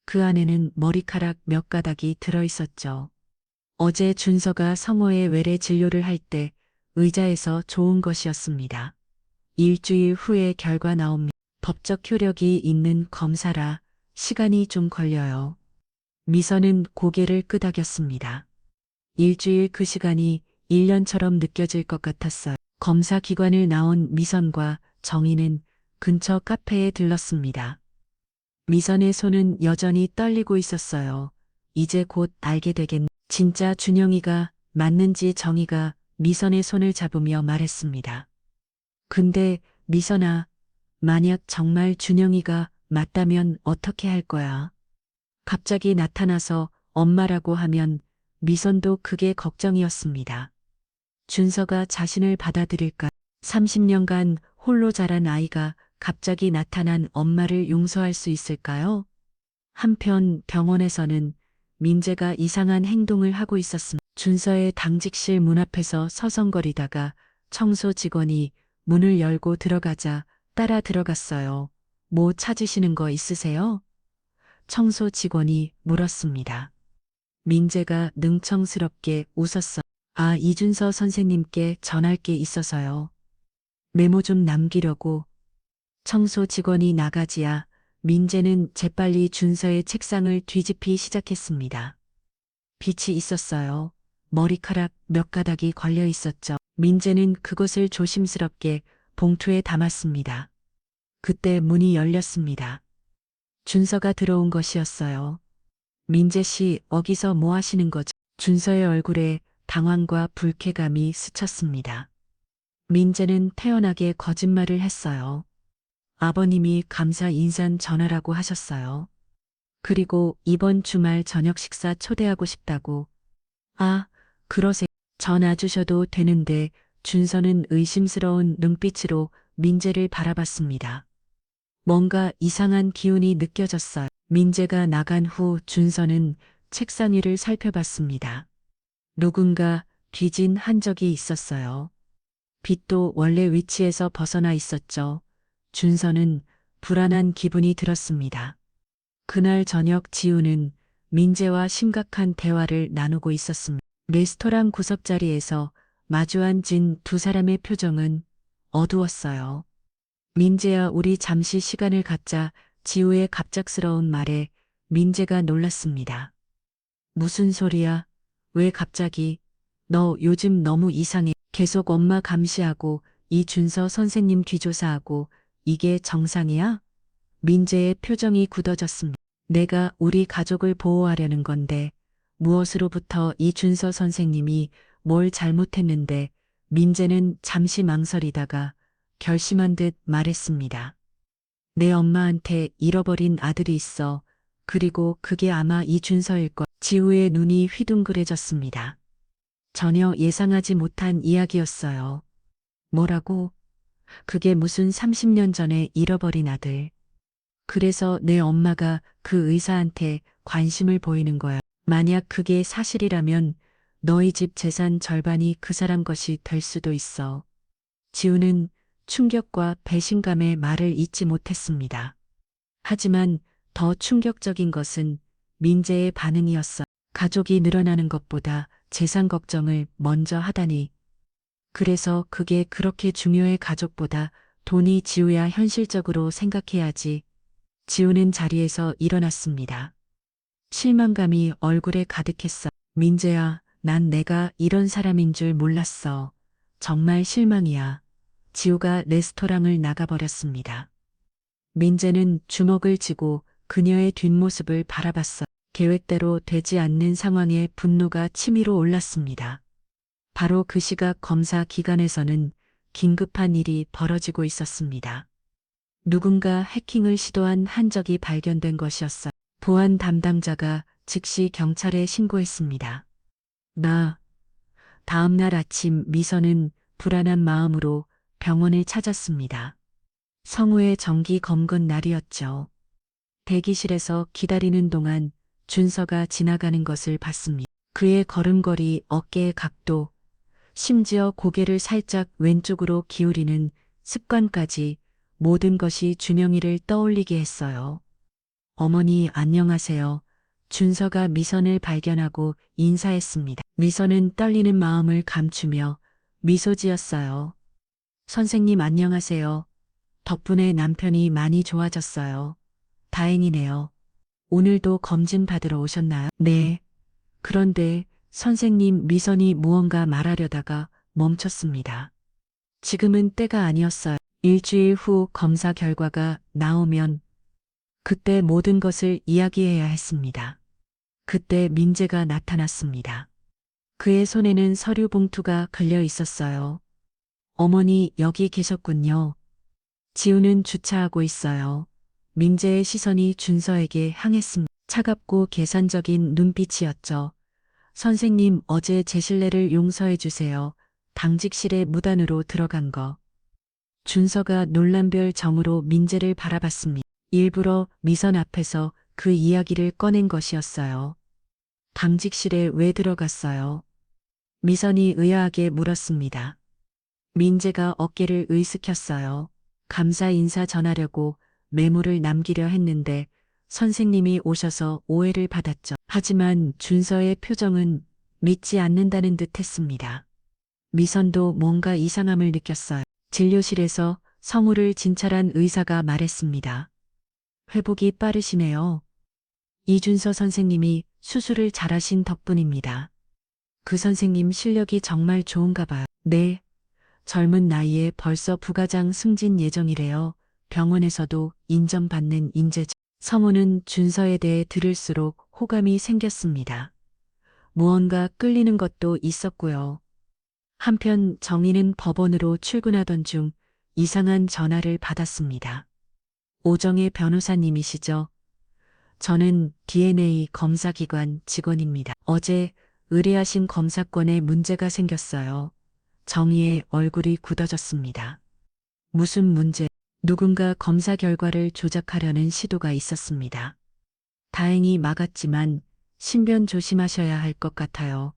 그 안에는 머리카락 몇 가닥이 들어 있었죠. 어제 준서가 성호의 외래 진료를 할 때 의자에서 좋은 것이었습니다. 일주일 후에 결과 나옵니다. 법적 효력이 있는 검사라 시간이 좀 걸려요. 미선은 고개를 끄덕였습니다. 일주일 그 시간이 1년처럼 느껴질 것 같았어요. 검사 기관을 나온 미선과 정희는 근처 카페에 들렀습니다. 미선의 손은 여전히 떨리고 있었어요. 이제 곧 알게 되겠네. 진짜 준영이가 맞는지 정희가 미선의 손을 잡으며 말했습니다. 근데 미선아, 만약 정말 준영이가 맞다면 어떻게 할 거야? 갑자기 나타나서 엄마라고 하면 미선도 그게 걱정이었습니다. 준서가 자신을 받아들일까? 30년간 홀로 자란 아이가 갑자기 나타난 엄마를 용서할 수 있을까요? 한편 병원에서는 민재가 이상한 행동을 하고 있었습니다. 준서의 당직실 문 앞에서 서성거리다가 청소 직원이 문을 열고 들어가자 따라 들어갔어요. 뭐 찾으시는 거 있으세요? 청소 직원이 물었습니다. 민재가 능청스럽게 웃었어. 아, 이준서 선생님께 전할 게 있어서요. 메모 좀 남기려고. 청소 직원이 나가지야 민재는 재빨리 준서의 책상을 뒤집히 시작했습니다. 빛이 있었어요. 머리카락 몇 가닥이 걸려 있었죠. 민재는 그것을 조심스럽게 봉투에 담았습니다. 그때 문이 열렸습니다. 준서가 들어온 것이었어요. 민재 씨, 어기서 뭐 하시는 거죠? 준서의 얼굴에 당황과 불쾌감이 스쳤습니다. 민재는 태연하게 거짓말을 했어요. 아버님이 감사 인사 전하라고 하셨어요. 그리고 이번 주말 저녁 식사 초대하고 싶다고. 아, 그러세요. 전화 주셔도 되는데. 준서는 의심스러운 눈빛으로 민재를 바라봤습니다. 뭔가 이상한 기운이 느껴졌어요. 민재가 나간 후 준서는 책상 위를 살펴봤습니다. 누군가 뒤진 흔적이 있었어요. 빛도 원래 위치에서 벗어나 있었죠. 준서는 불안한 기분이 들었습니다. 그날 저녁 지우는 민재와 심각한 대화를 나누고 있었습니다. 레스토랑 구석자리에서 마주 앉은 두 사람의 표정은 어두웠어요. 민재야, 우리 잠시 시간을 갖자. 지우의 갑작스러운 말에 민재가 놀랐습니다. 무슨 소리야? 왜 갑자기? 너 요즘 너무 이상해. 계속 엄마 감시하고 이준서 선생님 뒤조사하고 이게 정상이야? 민재의 표정이 굳어졌습니다. 내가 우리 가족을 보호하려는 건데 무엇으로부터 이준서 선생님이 뭘 잘못했는데. 민재는 잠시 망설이다가 결심한 듯 말했습니다. 내 엄마한테 잃어버린 아들이 있어. 그리고 그게 아마 이준서일 것. 지우의 눈이 휘둥그레졌습니다. 전혀 예상하지 못한 이야기였어요. 뭐라고? 그게 무슨 30년 전에 잃어버린 아들. 그래서 내 엄마가 그 의사한테 관심을 보이는 거야. 만약 그게 사실이라면 너희 집 재산 절반이 그 사람 것이 될 수도 있어. 지우는 충격과 배신감의 말을 잇지 못했습니다. 하지만 더 충격적인 것은 민재의 반응이었어. 가족이 늘어나는 것보다 재산 걱정을 먼저 하다니. 그래서 그게 그렇게 중요해. 가족보다 돈이 지우야 현실적으로 생각해야지. 지우는 자리에서 일어났습니다. 실망감이 얼굴에 가득했어. 민재야, 난 내가 이런 사람인 줄 몰랐어. 정말 실망이야. 지우가 레스토랑을 나가버렸습니다. 민재는 주먹을 쥐고 그녀의 뒷모습을 바라봤어. 계획대로 되지 않는 상황에 분노가 치밀어 올랐습니다. 바로 그 시각 검사 기관에서는 긴급한 일이 벌어지고 있었습니다. 누군가 해킹을 시도한 흔적이 발견된 것이었어요. 보안 담당자가 즉시 경찰에 신고했습니다. 다음 날 아침 미선은 불안한 마음으로 병원을 찾았습니다. 성우의 정기 검건 날이었죠. 대기실에서 기다리는 동안 준서가 지나가는 것을 봤습니다. 그의 걸음걸이, 어깨의 각도, 심지어 고개를 살짝 왼쪽으로 기울이는 습관까지 모든 것이 준영이를 떠올리게 했어요. 어머니 안녕하세요. 준서가 미선을 발견하고 인사했습니다. 미선은 떨리는 마음을 감추며 미소 지었어요. 선생님 안녕하세요. 덕분에 남편이 많이 좋아졌어요. 다행이네요. 오늘도 검진 받으러 오셨나요? 네. 그런데 선생님 미선이 무언가 말하려다가 멈췄습니다. 지금은 때가 아니었어요. 일주일 후 검사 결과가 나오면 그때 모든 것을 이야기해야 했습니다. 그때 민재가 나타났습니다. 그의 손에는 서류 봉투가 걸려 있었어요. 어머니 여기 계셨군요. 지우는 주차하고 있어요. 민재의 시선이 준서에게 향했습니다. 차갑고 계산적인 눈빛이었죠. 선생님 어제 제 실례를 용서해 주세요. 당직실에 무단으로 들어간 거. 준서가 놀란별 정으로 민재를 바라봤습니다. 일부러 미선 앞에서 그 이야기를 꺼낸 것이었어요. 당직실에 왜 들어갔어요? 미선이 의아하게 물었습니다. 민재가 어깨를 으이스켰어요. 감사 인사 전하려고 메모를 남기려 했는데 선생님이 오셔서 오해를 받았죠. 하지만 준서의 표정은 믿지 않는다는 듯 했습니다. 미선도 뭔가 이상함을 느꼈어요. 진료실에서 성우를 진찰한 의사가 말했습니다. 회복이 빠르시네요. 이준서 선생님이 수술을 잘하신 덕분입니다. 그 선생님 실력이 정말 좋은가 봐요. 네. 젊은 나이에 벌써 부과장 승진 예정이래요. 병원에서도 인정받는 인재죠. 성우는 준서에 대해 들을수록 호감이 생겼습니다. 무언가 끌리는 것도 있었고요. 한편 정희는 법원으로 출근하던 중 이상한 전화를 받았습니다. 오정의 변호사님이시죠? 저는 DNA 검사기관 직원입니다. 어제 의뢰하신 검사권에 문제가 생겼어요. 정희의 얼굴이 굳어졌습니다. 무슨 문제? 누군가 검사 결과를 조작하려는 시도가 있었습니다. 다행히 막았지만 신변 조심하셔야 할 것 같아요.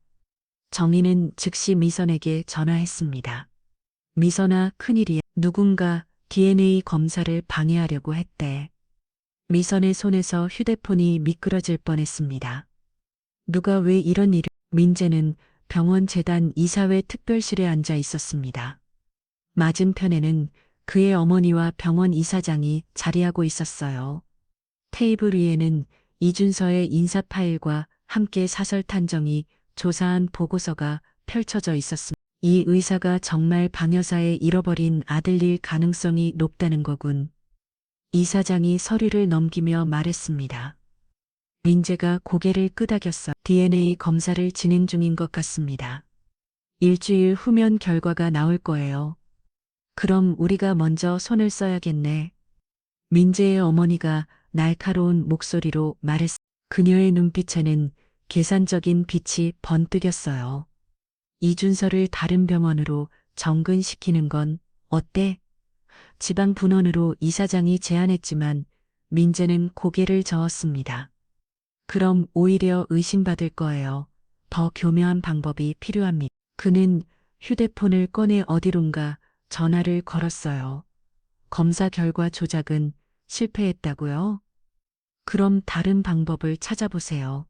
정희는 즉시 미선에게 전화했습니다. 미선아, 큰일이야. 누군가 DNA 검사를 방해하려고 했대. 미선의 손에서 휴대폰이 미끄러질 뻔했습니다. 누가 왜 이런 일을... 민재는 병원 재단 이사회 특별실에 앉아 있었습니다. 맞은편에는 그의 어머니와 병원 이사장이 자리하고 있었어요. 테이블 위에는 이준서의 인사 파일과 함께 사설 탐정이 조사한 보고서가 펼쳐져 있었습니다. 이 의사가 정말 방 여사의 잃어버린 아들일 가능성이 높다는 거군. 이사장이 서류를 넘기며 말했습니다. 민재가 고개를 끄덕였어. DNA 검사를 진행 중인 것 같습니다. 일주일 후면 결과가 나올 거예요. 그럼 우리가 먼저 손을 써야겠네. 민재의 어머니가 날카로운 목소리로 말했어. 그녀의 눈빛에는 계산적인 빛이 번뜩였어요. 이준서를 다른 병원으로 정근시키는 건 어때? 지방 분원으로 이사장이 제안했지만 민재는 고개를 저었습니다. 그럼 오히려 의심받을 거예요. 더 교묘한 방법이 필요합니다. 그는 휴대폰을 꺼내 어디론가 전화를 걸었어요. 검사 결과 조작은 실패했다고요? 그럼 다른 방법을 찾아보세요.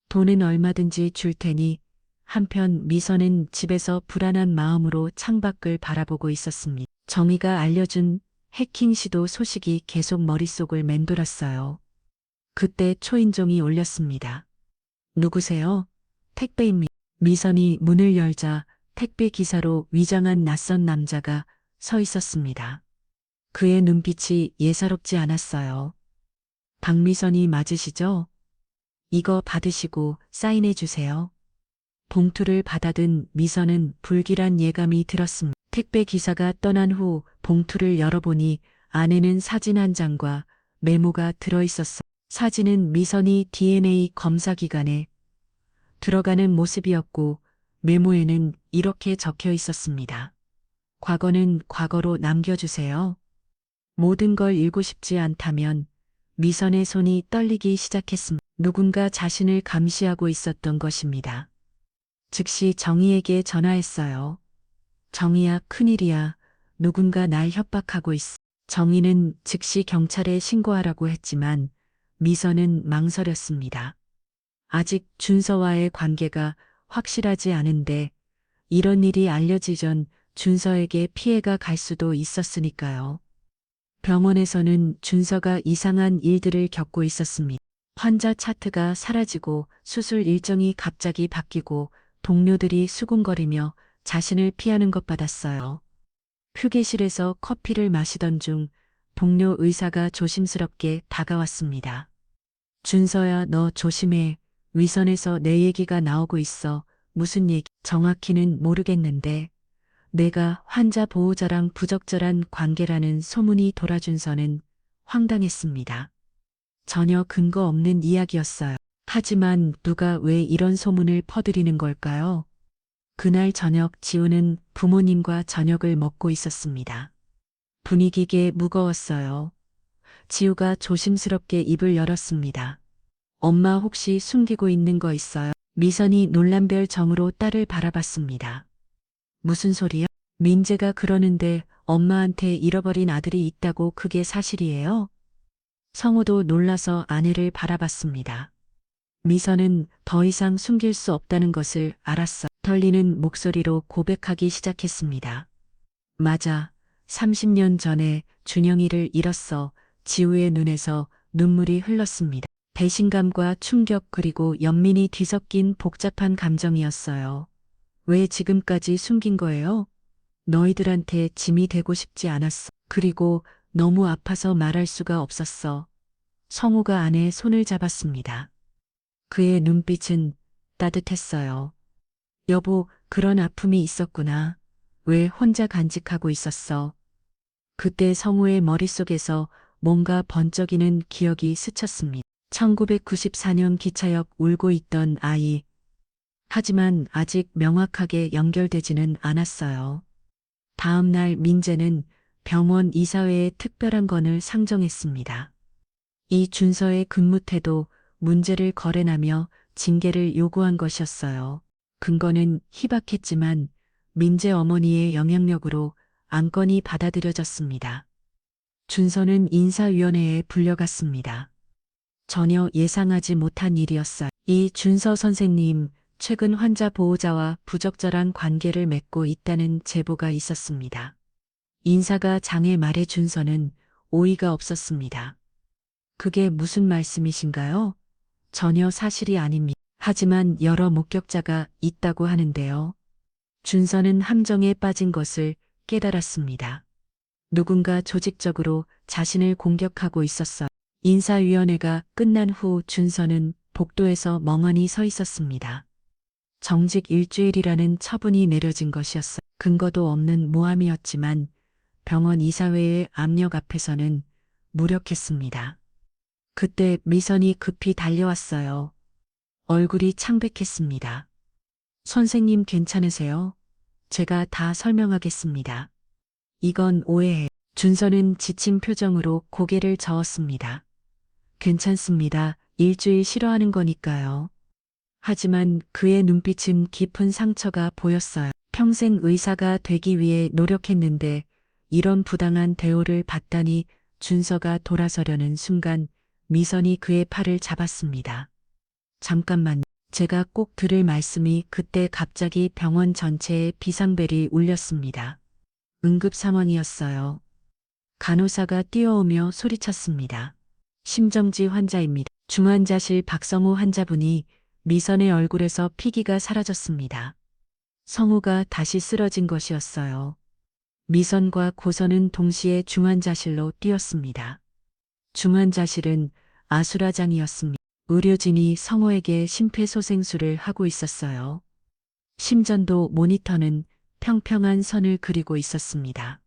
돈은 얼마든지 줄 테니. 한편 미선은 집에서 불안한 마음으로 창밖을 바라보고 있었습니다. 정희가 알려준 해킹 시도 소식이 계속 머릿속을 맴돌았어요. 그때 초인종이 울렸습니다. 누구세요? 택배입니다. 미선이 문을 열자 택배 기사로 위장한 낯선 남자가 서 있었습니다. 그의 눈빛이 예사롭지 않았어요. 박미선이 맞으시죠? 이거 받으시고 사인해 주세요. 봉투를 받아든 미선은 불길한 예감이 들었습니다. 택배 기사가 떠난 후 봉투를 열어보니 안에는 사진 한 장과 메모가 들어있었어. 사진은 미선이 DNA 검사 기관에 들어가는 모습이었고 메모에는 이렇게 적혀 있었습니다. 과거는 과거로 남겨주세요. 모든 걸 읽고 싶지 않다면 미선의 손이 떨리기 시작했습니다. 누군가 자신을 감시하고 있었던 것입니다. 즉시 정희에게 전화했어요. 정희야, 큰일이야. 누군가 날 협박하고 있어. 정희는 즉시 경찰에 신고하라고 했지만 미선은 망설였습니다. 아직 준서와의 관계가 확실하지 않은데 이런 일이 알려지기 전 준서에게 피해가 갈 수도 있었으니까요. 병원에서는 준서가 이상한 일들을 겪고 있었습니다. 환자 차트가 사라지고 수술 일정이 갑자기 바뀌고 동료들이 수군거리며 자신을 피하는 것 같았어요. 휴게실에서 커피를 마시던 중 동료 의사가 조심스럽게 다가왔습니다. 준서야, 너 조심해. 위선에서 내 얘기가 나오고 있어. 무슨 얘기? 정확히는 모르겠는데 내가 환자 보호자랑 부적절한 관계라는 소문이 돌아. 준서는 황당했습니다. 전혀 근거 없는 이야기였어요. 하지만 누가 왜 이런 소문을 퍼뜨리는 걸까요? 그날 저녁 지우는 부모님과 저녁을 먹고 있었습니다. 분위기가 무거웠어요. 지우가 조심스럽게 입을 열었습니다. 엄마, 혹시 숨기고 있는 거 있어요? 미선이 놀란별 정으로 딸을 바라봤습니다. 무슨 소리야? 민재가 그러는데 엄마한테 잃어버린 아들이 있다고. 그게 사실이에요? 성우도 놀라서 아내를 바라봤습니다. 미선은 더 이상 숨길 수 없다는 것을 알았어. 떨리는 목소리로 고백하기 시작했습니다. 맞아. 30년 전에 준영이를 잃었어. 지우의 눈에서 눈물이 흘렀습니다. 배신감과 충격 그리고 연민이 뒤섞인 복잡한 감정이었어요. 왜 지금까지 숨긴 거예요? 너희들한테 짐이 되고 싶지 않았어. 그리고 너무 아파서 말할 수가 없었어. 성우가 아내의 손을 잡았습니다. 그의 눈빛은 따뜻했어요. 여보, 그런 아픔이 있었구나. 왜 혼자 간직하고 있었어? 그때 성우의 머릿속에서 뭔가 번쩍이는 기억이 스쳤습니다. 1994년 기차역 울고 있던 아이. 하지만 아직 명확하게 연결되지는 않았어요. 다음 날 민재는 병원 이사회에 특별한 건을 상정했습니다. 이 준서의 근무 태도, 문제를 거론하며 징계를 요구한 것이었어요. 근거는 희박했지만 민재 어머니의 영향력으로 안건이 받아들여졌습니다. 준서는 인사위원회에 불려갔습니다. 전혀 예상하지 못한 일이었어요. 이 준서 선생님, 최근 환자 보호자와 부적절한 관계를 맺고 있다는 제보가 있었습니다. 인사가 장에 말해 준서는 오이가 없었습니다. 그게 무슨 말씀이신가요? 전혀 사실이 아닙니다. 하지만 여러 목격자가 있다고 하는데요. 준서는 함정에 빠진 것을 깨달았습니다. 누군가 조직적으로 자신을 공격하고 있었어요. 인사위원회가 끝난 후 준서는 복도에서 멍하니 서 있었습니다. 정직 일주일이라는 처분이 내려진 것이었어요. 근거도 없는 모함이었지만 병원 이사회의 압력 앞에서는 무력했습니다. 그때 미선이 급히 달려왔어요. 얼굴이 창백했습니다. 선생님 괜찮으세요? 제가 다 설명하겠습니다. 이건 오해해. 준서는 지친 표정으로 고개를 저었습니다. 괜찮습니다. 일주일 싫어하는 거니까요. 하지만 그의 눈빛은 깊은 상처가 보였어요. 평생 의사가 되기 위해 노력했는데 이런 부당한 대우를 받다니. 준서가 돌아서려는 순간 미선이 그의 팔을 잡았습니다. 잠깐만, 제가 꼭 들을 말씀이. 그때 갑자기 병원 전체에 비상벨이 울렸습니다. 응급 상황이었어요. 간호사가 뛰어오며 소리쳤습니다. 심정지 환자입니다. 중환자실 박성우 환자분이 미선의 얼굴에서 피기가 사라졌습니다. 성우가 다시 쓰러진 것이었어요. 미선과 고선은 동시에 중환자실로 뛰었습니다. 중환자실은 아수라장이었습니다. 의료진이 성우에게 심폐소생술을 하고 있었어요. 심전도 모니터는 평평한 선을 그리고 있었습니다.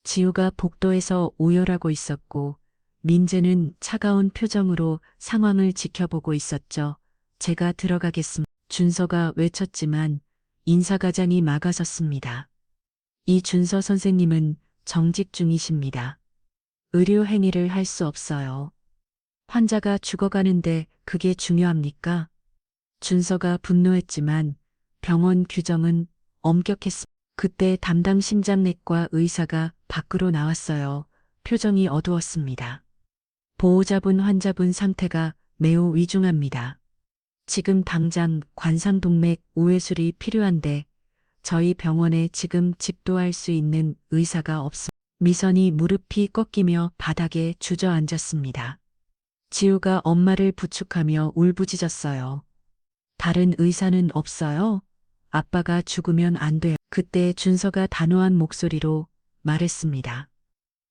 지우가 복도에서 오열하고 있었고 민재는 차가운 표정으로 상황을 지켜보고 있었죠. 제가 들어가겠습니다. 준서가 외쳤지만 인사과장이 막아섰습니다. 이 준서 선생님은 정직 중이십니다. 의료 행위를 할 수 없어요. 환자가 죽어가는데 그게 중요합니까? 준서가 분노했지만 병원 규정은 엄격했습니다. 그때 담당 심장내과 의사가 밖으로 나왔어요. 표정이 어두웠습니다. 보호자분 환자분 상태가 매우 위중합니다. 지금 당장 관상동맥 우회술이 필요한데 저희 병원에 지금 집도할 수 있는 의사가 없습니다. 미선이 무릎이 꺾이며 바닥에 주저앉았습니다. 지우가 엄마를 부축하며 울부짖었어요. 다른 의사는 없어요? 아빠가 죽으면 안 돼요. 그때 준서가 단호한 목소리로 말했습니다.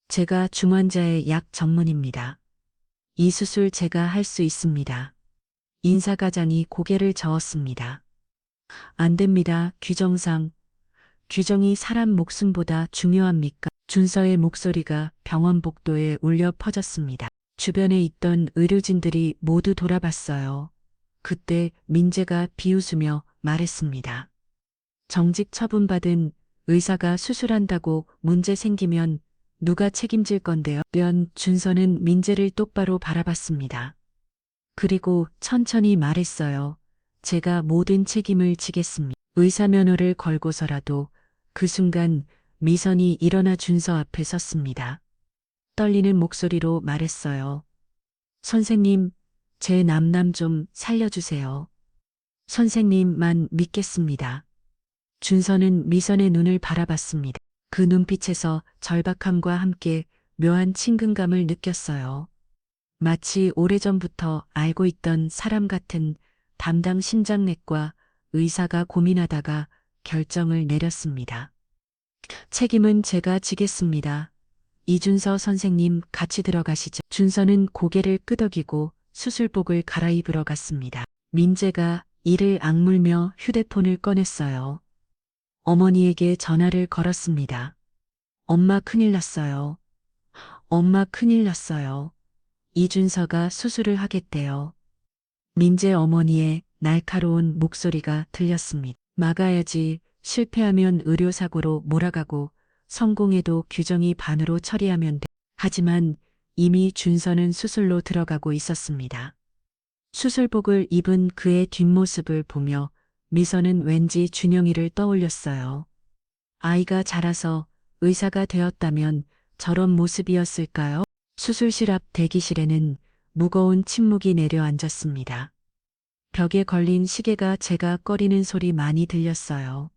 제가 중환자의 약 전문입니다. 이 수술 제가 할 수 있습니다. 인사과장이 고개를 저었습니다. 안 됩니다. 규정이 사람 목숨보다 중요합니까? 준서의 목소리가 병원 복도에 울려 퍼졌습니다. 주변에 있던 의료진들이 모두 돌아봤어요. 그때 민재가 비웃으며 말했습니다. 정직 처분받은 의사가 수술한다고 문제 생기면 누가 책임질 건데요? 준서는 민재를 똑바로 바라봤습니다. 그리고 천천히 말했어요. 제가 모든 책임을 지겠습니다. 의사 면허를 걸고서라도 그 순간 미선이 일어나 준서 앞에 섰습니다. 떨리는 목소리로 말했어요. 선생님, 제 남남 좀 살려주세요. 선생님만 믿겠습니다. 준서는 미선의 눈을 바라봤습니다. 그 눈빛에서 절박함과 함께 묘한 친근감을 느꼈어요. 마치 오래전부터 알고 있던 사람 같은 담당 심장내과 의사가 고민하다가 결정을 내렸습니다. 책임은 제가 지겠습니다. 이준서 선생님 같이 들어가시죠. 준서는 고개를 끄덕이고 수술복을 갈아입으러 갔습니다. 민재가 이를 악물며 휴대폰을 꺼냈어요. 어머니에게 전화를 걸었습니다. 엄마 큰일 났어요. 엄마 큰일 났어요. 이준서가 수술을 하겠대요. 민재 어머니의 날카로운 목소리가 들렸습니다. 막아야지. 실패하면 의료사고로 몰아가고 성공해도 규정이 반으로 처리하면 돼. 하지만 이미 준서는 수술로 들어가고 있었습니다. 수술복을 입은 그의 뒷모습을 보며 미선은 왠지 준영이를 떠올렸어요. 아이가 자라서 의사가 되었다면 저런 모습이었을까요? 수술실 앞 대기실에는 무거운 침묵이 내려앉았습니다. 벽에 걸린 시계가 제가 꺼리는 소리 많이 들렸어요.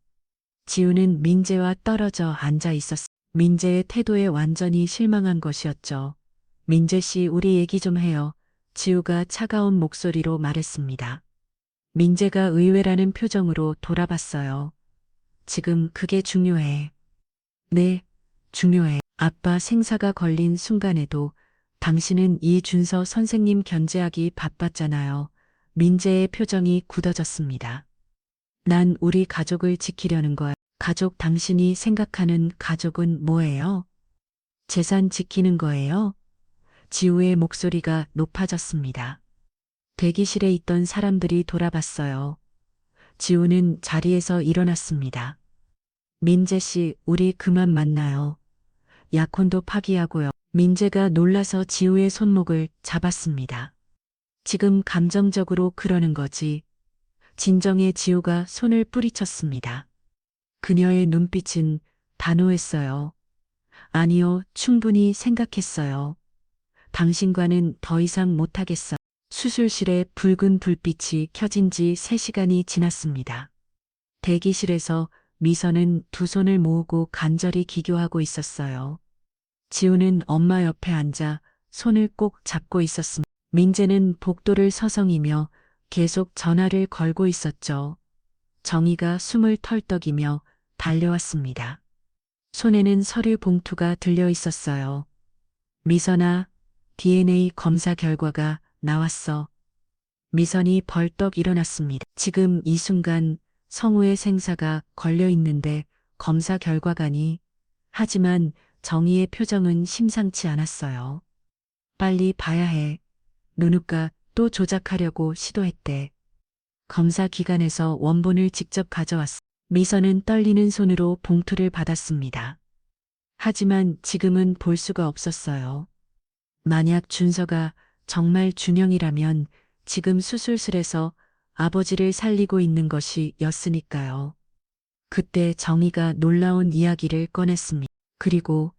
지우는 민재와 떨어져 앉아 있었습니다. 민재의 태도에 완전히 실망한 것이었죠. 민재 씨, 우리 얘기 좀 해요. 지우가 차가운 목소리로 말했습니다. 민재가 의외라는 표정으로 돌아봤어요. 지금 그게 중요해. 네, 중요해. 아빠 생사가 걸린 순간에도 당신은 이준서 선생님 견제하기 바빴잖아요. 민재의 표정이 굳어졌습니다. 난 우리 가족을 지키려는 거야. 가족, 당신이 생각하는 가족은 뭐예요? 재산 지키는 거예요? 지우의 목소리가 높아졌습니다. 대기실에 있던 사람들이 돌아봤어요. 지우는 자리에서 일어났습니다. 민재 씨, 우리 그만 만나요. 약혼도 파기하고요. 민재가 놀라서 지우의 손목을 잡았습니다. 지금 감정적으로 그러는 거지. 진정의 지우가 손을 뿌리쳤습니다. 그녀의 눈빛은 단호했어요. 아니요, 충분히 생각했어요. 당신과는 더 이상 못하겠어. 수술실에 붉은 불빛이 켜진 지 3시간이 지났습니다. 대기실에서 미선은 두 손을 모으고 간절히 기교하고 있었어요. 지우는 엄마 옆에 앉아 손을 꼭 잡고 있었습니다. 민재는 복도를 서성이며 계속 전화를 걸고 있었죠. 정희가 숨을 털떡이며 달려왔습니다. 손에는 서류 봉투가 들려 있었어요. 미선아, DNA 검사 결과가 나왔어. 미선이 벌떡 일어났습니다. 지금 이 순간 성우의 생사가 걸려 있는데 검사 결과가니. 하지만 정희의 표정은 심상치 않았어요. 빨리 봐야 해. 누누가 또 조작하려고 시도했대. 검사 기관에서 원본을 직접 가져왔어. 미선은 떨리는 손으로 봉투를 받았습니다. 하지만 지금은 볼 수가 없었어요. 만약 준서가 정말 준영이라면 지금 수술실에서 아버지를 살리고 있는 것이 였으니까요. 그때 정희가 놀라운 이야기를 꺼냈습니다. 그리고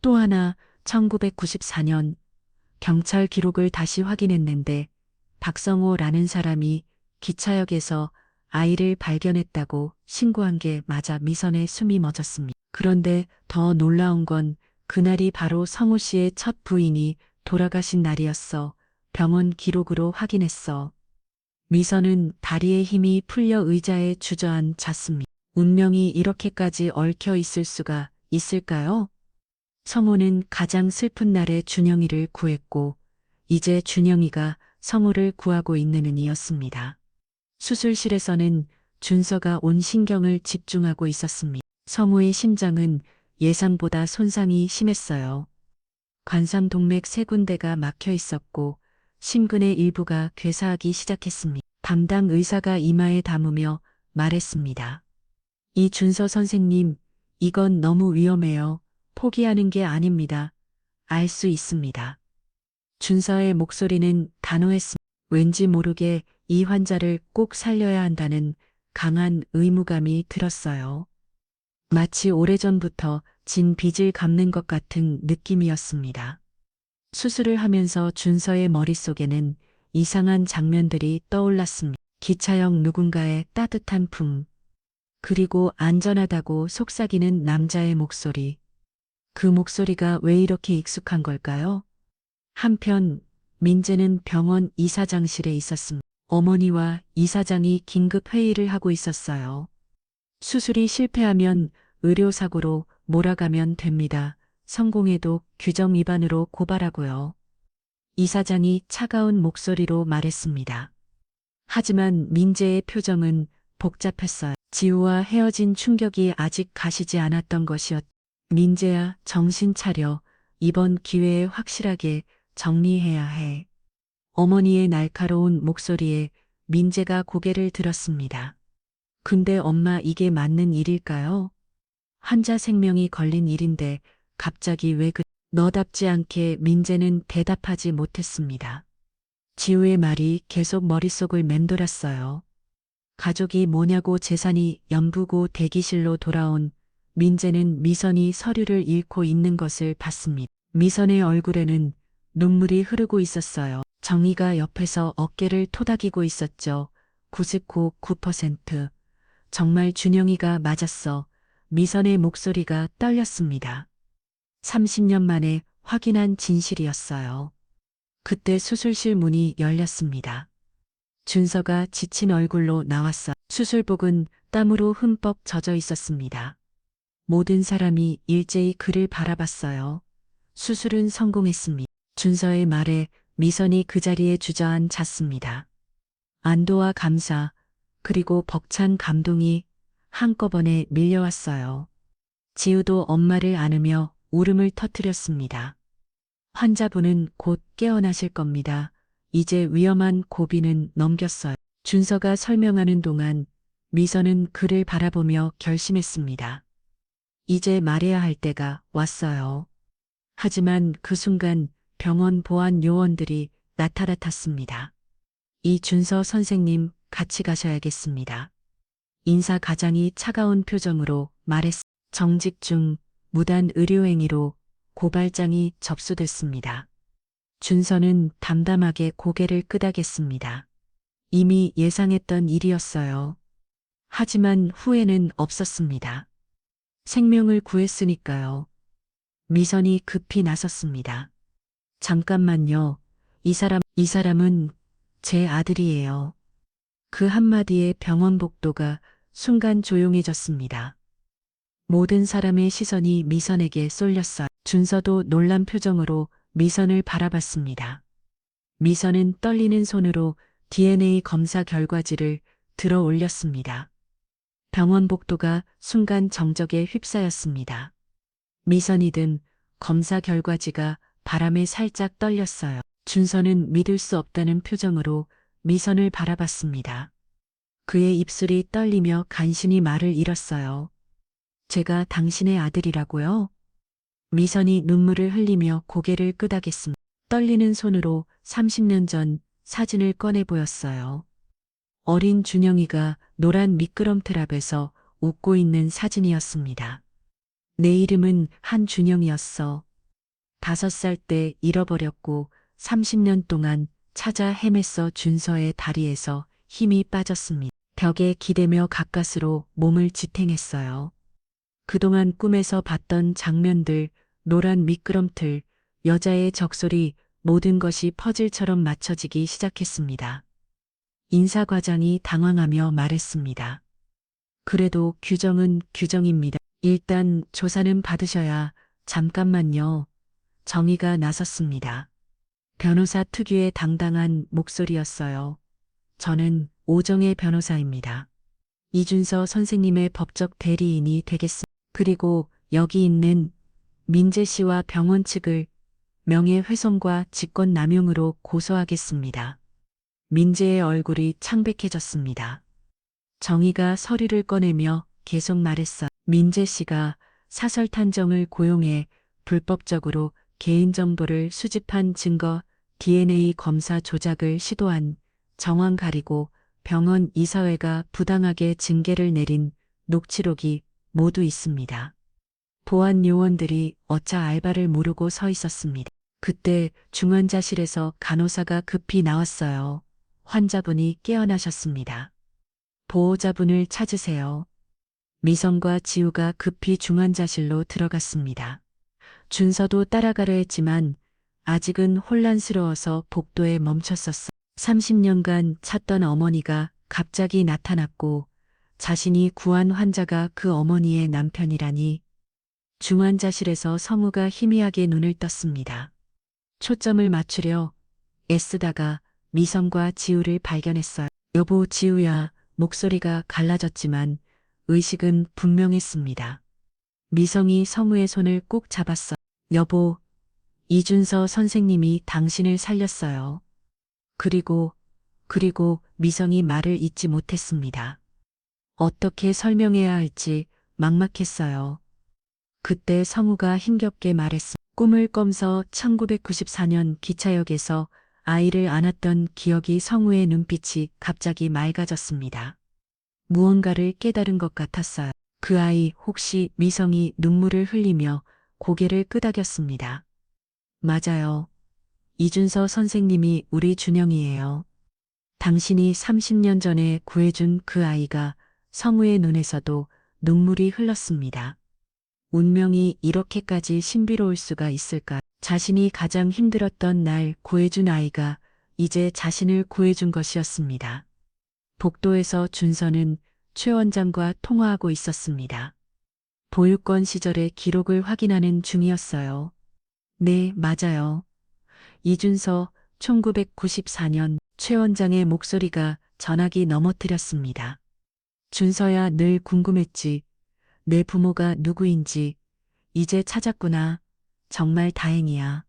또 하나 1994년 경찰 기록을 다시 확인했는데 박성호라는 사람이 기차역에서 아이를 발견했다고 신고한 게 맞아. 미선의 숨이 멎었습니다. 그런데 더 놀라운 건 그날이 바로 성호 씨의 첫 부인이 돌아가신 날이었어. 병원 기록으로 확인했어. 미선은 다리에 힘이 풀려 의자에 주저앉았습니다. 운명이 이렇게까지 얽혀 있을 수가 있을까요? 성호는 가장 슬픈 날에 준영이를 구했고 이제 준영이가 성호를 구하고 있는 은이었습니다. 수술실에서는 준서가 온 신경을 집중하고 있었습니다. 성호의 심장은 예상보다 손상이 심했어요. 관상동맥 3군데가 막혀 있었고 심근의 일부가 괴사하기 시작했습니다. 담당 의사가 이마에 담으며 말했습니다. 이 준서 선생님, 이건 너무 위험해요. 포기하는 게 아닙니다. 알 수 있습니다. 준서의 목소리는 단호했습니다. 왠지 모르게 이 환자를 꼭 살려야 한다는 강한 의무감이 들었어요. 마치 오래전부터 진 빚을 갚는 것 같은 느낌이었습니다. 수술을 하면서 준서의 머릿속에는 이상한 장면들이 떠올랐습니다. 기차역 누군가의 따뜻한 품, 그리고 안전하다고 속삭이는 남자의 목소리. 그 목소리가 왜 이렇게 익숙한 걸까요? 한편 민재는 병원 이사장실에 있었습니다. 어머니와 이사장이 긴급 회의를 하고 있었어요. 수술이 실패하면 의료사고로 몰아가면 됩니다. 성공해도 규정 위반으로 고발하고요. 이사장이 차가운 목소리로 말했습니다. 하지만 민재의 표정은 복잡했어요. 지우와 헤어진 충격이 아직 가시지 않았던 것이었. 민재야, 정신 차려. 이번 기회에 확실하게 정리해야 해. 어머니의 날카로운 목소리에 민재가 고개를 들었습니다. 근데 엄마, 이게 맞는 일일까요? 환자 생명이 걸린 일인데 갑자기 왜 너답지 않게 민재는 대답하지 못했습니다. 지우의 말이 계속 머릿속을 맴돌았어요. 가족이 뭐냐고 재산이 연부고 대기실로 돌아온 민재는 미선이 서류를 잃고 있는 것을 봤습니다. 미선의 얼굴에는 눈물이 흐르고 있었어요. 정희가 옆에서 어깨를 토닥이고 있었죠. 99.9%. 정말 준영이가 맞았어. 미선의 목소리가 떨렸습니다. 30년 만에 확인한 진실이었어요. 그때 수술실 문이 열렸습니다. 준서가 지친 얼굴로 나왔어. 수술복은 땀으로 흠뻑 젖어 있었습니다. 모든 사람이 일제히 그를 바라봤어요. 수술은 성공했습니다. 준서의 말에 미선이 그 자리에 주저앉았습니다. 안도와 감사, 그리고 벅찬 감동이 한꺼번에 밀려왔어요. 지우도 엄마를 안으며 울음을 터뜨렸습니다. 환자분은 곧 깨어나실 겁니다. 이제 위험한 고비는 넘겼어요. 준서가 설명하는 동안 미선은 그를 바라보며 결심했습니다. 이제 말해야 할 때가 왔어요. 하지만 그 순간 병원 보안 요원들이 나타났습니다. 이 준서 선생님, 같이 가셔야겠습니다. 인사 과장이 차가운 표정으로 말했습니다. 정직 중 무단 의료행위로 고발장이 접수됐습니다. 준서는 담담하게 고개를 끄덕였습니다. 이미 예상했던 일이었어요. 하지만 후회는 없었습니다. 생명을 구했으니까요. 미선이 급히 나섰습니다. 잠깐만요. 이 사람은 제 아들이에요. 그 한마디에 병원 복도가 순간 조용해졌습니다. 모든 사람의 시선이 미선에게 쏠렸어요. 준서도 놀란 표정으로 미선을 바라봤습니다. 미선은 떨리는 손으로 DNA 검사 결과지를 들어 올렸습니다. 병원 복도가 순간 정적에 휩싸였습니다. 미선이 든 검사 결과지가 바람에 살짝 떨렸어요. 준서는 믿을 수 없다는 표정으로 미선을 바라봤습니다. 그의 입술이 떨리며 간신히 말을 잃었어요. 제가 당신의 아들이라고요? 미선이 눈물을 흘리며 고개를 끄덕였습니다. 떨리는 손으로 30년 전 사진을 꺼내 보였어요. 어린 준영이가 노란 미끄럼틀 앞에서 웃고 있는 사진이었습니다. 내 이름은 한준영이었어. 5살 때 잃어버렸고 30년 동안 찾아 헤맸어. 준서의 다리에서 힘이 빠졌습니다. 벽에 기대며 가까스로 몸을 지탱했어요. 그동안 꿈에서 봤던 장면들, 노란 미끄럼틀, 여자의 적소리, 모든 것이 퍼즐처럼 맞춰지기 시작했습니다. 인사과장이 당황하며 말했습니다. 그래도 규정은 규정입니다. 일단 조사는 받으셔야. 잠깐만요. 정의가 나섰습니다. 변호사 특유의 당당한 목소리였어요. 저는 오정의 변호사입니다. 이준서 선생님의 법적 대리인이 되겠습니다. 그리고 여기 있는 민재 씨와 병원 측을 명예훼손과 직권남용으로 고소하겠습니다. 민재의 얼굴이 창백해졌습니다. 정의가 서류를 꺼내며 계속 말했어. 민재 씨가 사설 탐정을 고용해 불법적으로 개인정보를 수집한 증거 DNA 검사 조작을 시도한 정황 가리고 병원 이사회가 부당하게 징계를 내린 녹취록이 모두 있습니다. 보안 요원들이 어차 알바를 모르고 서 있었습니다. 그때 중환자실에서 간호사가 급히 나왔어요. 환자분이 깨어나셨습니다. 보호자분을 찾으세요. 미선과 지우가 급히 중환자실로 들어갔습니다. 준서도 따라가려 했지만 아직은 혼란스러워서 복도에 멈췄었어. 30년간 찾던 어머니가 갑자기 나타났고 자신이 구한 환자가 그 어머니의 남편이라니. 중환자실에서 성우가 희미하게 눈을 떴습니다. 초점을 맞추려 애쓰다가 미선과 지우를 발견했어요. 여보, 지우야. 목소리가 갈라졌지만 의식은 분명했습니다. 미성이 성우의 손을 꼭 잡았어. 여보, 이준서 선생님이 당신을 살렸어요. 그리고 미성이 말을 잇지 못했습니다. 어떻게 설명해야 할지 막막했어요. 그때 성우가 힘겹게 말했어. 꿈을 꿔서 1994년 기차역에서 아이를 안았던 기억이. 성우의 눈빛이 갑자기 맑아졌습니다. 무언가를 깨달은 것 같았어요. 그 아이 혹시. 미성이 눈물을 흘리며 고개를 끄덕였습니다. 맞아요. 이준서 선생님이 우리 준영이에요. 당신이 30년 전에 구해준 그 아이가. 성우의 눈에서도 눈물이 흘렀습니다. 운명이 이렇게까지 신비로울 수가 있을까? 자신이 가장 힘들었던 날 구해준 아이가 이제 자신을 구해준 것이었습니다. 복도에서 준서는 최 원장과 통화하고 있었습니다. 보육권 시절의 기록을 확인하는 중이었어요. 네, 맞아요. 이준서 1994년. 최 원장의 목소리가 전화기 넘어뜨렸습니다. 준서야, 늘 궁금했지. 내 부모가 누구인지. 이제 찾았구나. 정말 다행이야.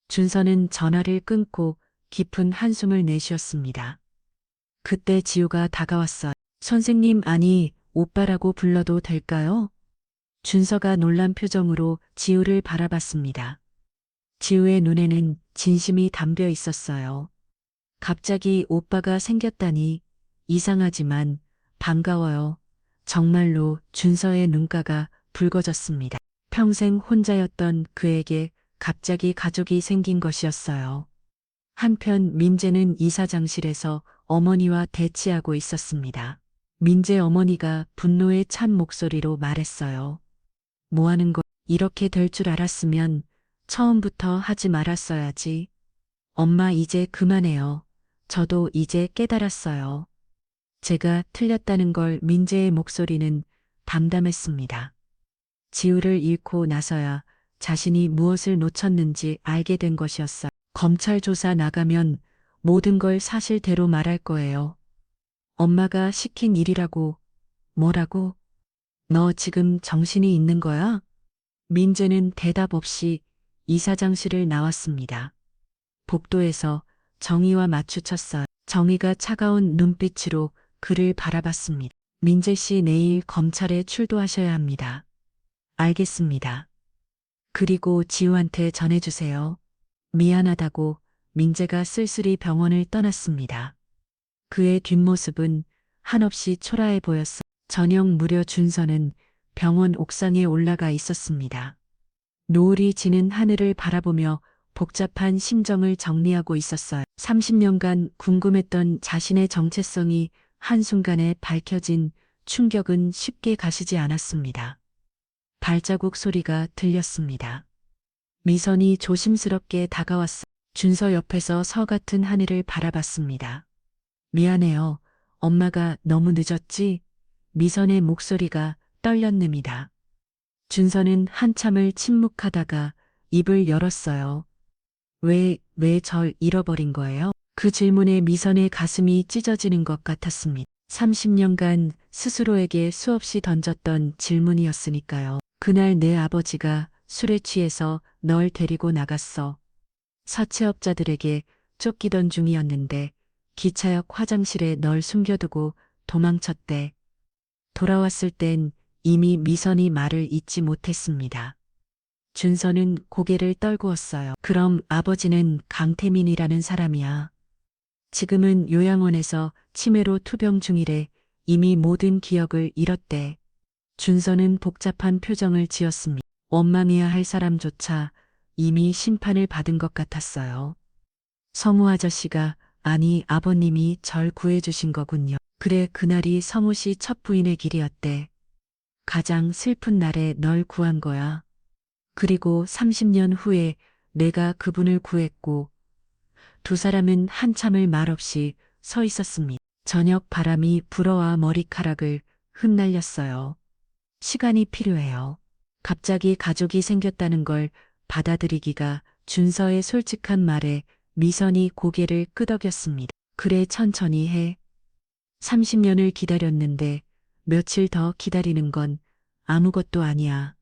준서는 전화를 끊고 깊은 한숨을 내쉬었습니다. 그때 지우가 다가왔어. 선생님, 아니, 오빠라고 불러도 될까요? 준서가 놀란 표정으로 지우를 바라봤습니다. 지우의 눈에는 진심이 담겨 있었어요. 갑자기 오빠가 생겼다니. 이상하지만 반가워요. 정말로. 준서의 눈가가 붉어졌습니다. 평생 혼자였던 그에게 갑자기 가족이 생긴 것이었어요. 한편 민재는 이사장실에서 어머니와 대치하고 있었습니다. 민재 어머니가 분노에 찬 목소리로 말했어요. 뭐 하는 거, 이렇게 될 줄 알았으면 처음부터 하지 말았어야지. 엄마 이제 그만해요. 저도 이제 깨달았어요. 제가 틀렸다는 걸. 민재의 목소리는 담담했습니다. 지우를 잃고 나서야 자신이 무엇을 놓쳤는지 알게 된 것이었어요. 검찰 조사 나가면 모든 걸 사실대로 말할 거예요. 엄마가 시킨 일이라고. 뭐라고? 너 지금 정신이 있는 거야? 민재는 대답 없이 이사장실을 나왔습니다. 복도에서 정희와 마주쳤어요. 정희가 차가운 눈빛으로 그를 바라봤습니다. 민재 씨 내일 검찰에 출두하셔야 합니다. 알겠습니다. 그리고 지우한테 전해주세요. 미안하다고. 민재가 쓸쓸히 병원을 떠났습니다. 그의 뒷모습은 한없이 초라해 보였어. 저녁 무렵 준서는 병원 옥상에 올라가 있었습니다. 노을이 지는 하늘을 바라보며 복잡한 심정을 정리하고 있었어요. 30년간 궁금했던 자신의 정체성이 한순간에 밝혀진 충격은 쉽게 가시지 않았습니다. 발자국 소리가 들렸습니다. 미선이 조심스럽게 다가왔어. 준서 옆에서 서 같은 하늘을 바라봤습니다. 미안해요. 엄마가 너무 늦었지? 미선의 목소리가 떨렸습니다. 준서는 한참을 침묵하다가 입을 열었어요. 왜 절 잃어버린 거예요? 그 질문에 미선의 가슴이 찢어지는 것 같았습니다. 30년간 스스로에게 수없이 던졌던 질문이었으니까요. 그날 내 아버지가 술에 취해서 널 데리고 나갔어. 사채업자들에게 쫓기던 중이었는데 기차역 화장실에 널 숨겨두고 도망쳤대. 돌아왔을 땐 이미 미선이 말을 잇지 못했습니다. 준서는 고개를 떨구었어요. 그럼 아버지는 강태민이라는 사람이야. 지금은 요양원에서 치매로 투병 중이래. 이미 모든 기억을 잃었대. 준서는 복잡한 표정을 지었습니다. 원망해야 할 사람조차 이미 심판을 받은 것 같았어요. 성우 아저씨가, 아니 아버님이 절 구해주신 거군요. 그래, 그날이 성우 씨 첫 부인의 길이었대. 가장 슬픈 날에 널 구한 거야. 그리고 30년 후에 내가 그분을 구했고, 두 사람은 한참을 말없이 서 있었습니다. 저녁 바람이 불어와 머리카락을 흩날렸어요. 시간이 필요해요. 갑자기 가족이 생겼다는 걸 받아들이기가. 준서의 솔직한 말에 미선이 고개를 끄덕였습니다. 그래, 천천히 해. 30년을 기다렸는데 며칠 더 기다리는 건 아무것도 아니야.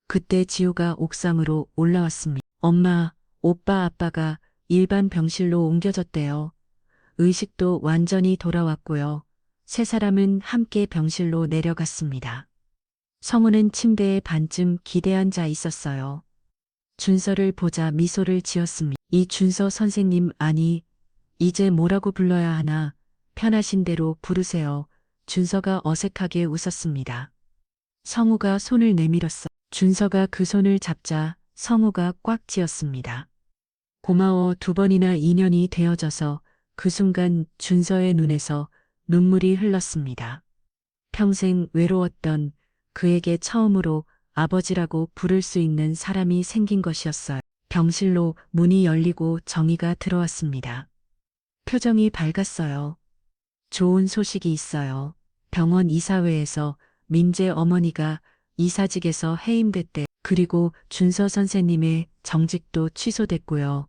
그때 지우가 옥상으로 올라왔습니다. 엄마, 오빠, 아빠가 일반 병실로 옮겨졌대요. 의식도 완전히 돌아왔고요. 세 사람은 함께 병실로 내려갔습니다. 성우는 침대에 반쯤 기대한 자 있었어요. 준서를 보자 미소를 지었습니다. 이 준서 선생님, 아니, 이제 뭐라고 불러야 하나? 편하신 대로 부르세요. 준서가 어색하게 웃었습니다. 성우가 손을 내밀었어. 준서가 그 손을 잡자 성우가 꽉 쥐었습니다. 고마워. 두 번이나 인연이 되어져서 그 순간 준서의 눈에서 눈물이 흘렀습니다. 평생 외로웠던 그에게 처음으로 아버지라고 부를 수 있는 사람이 생긴 것이었어요. 병실로 문이 열리고 정희가 들어왔습니다. 표정이 밝았어요. 좋은 소식이 있어요. 병원 이사회에서 민재 어머니가 이사직에서 해임됐대. 그리고 준서 선생님의 정직도 취소됐고요.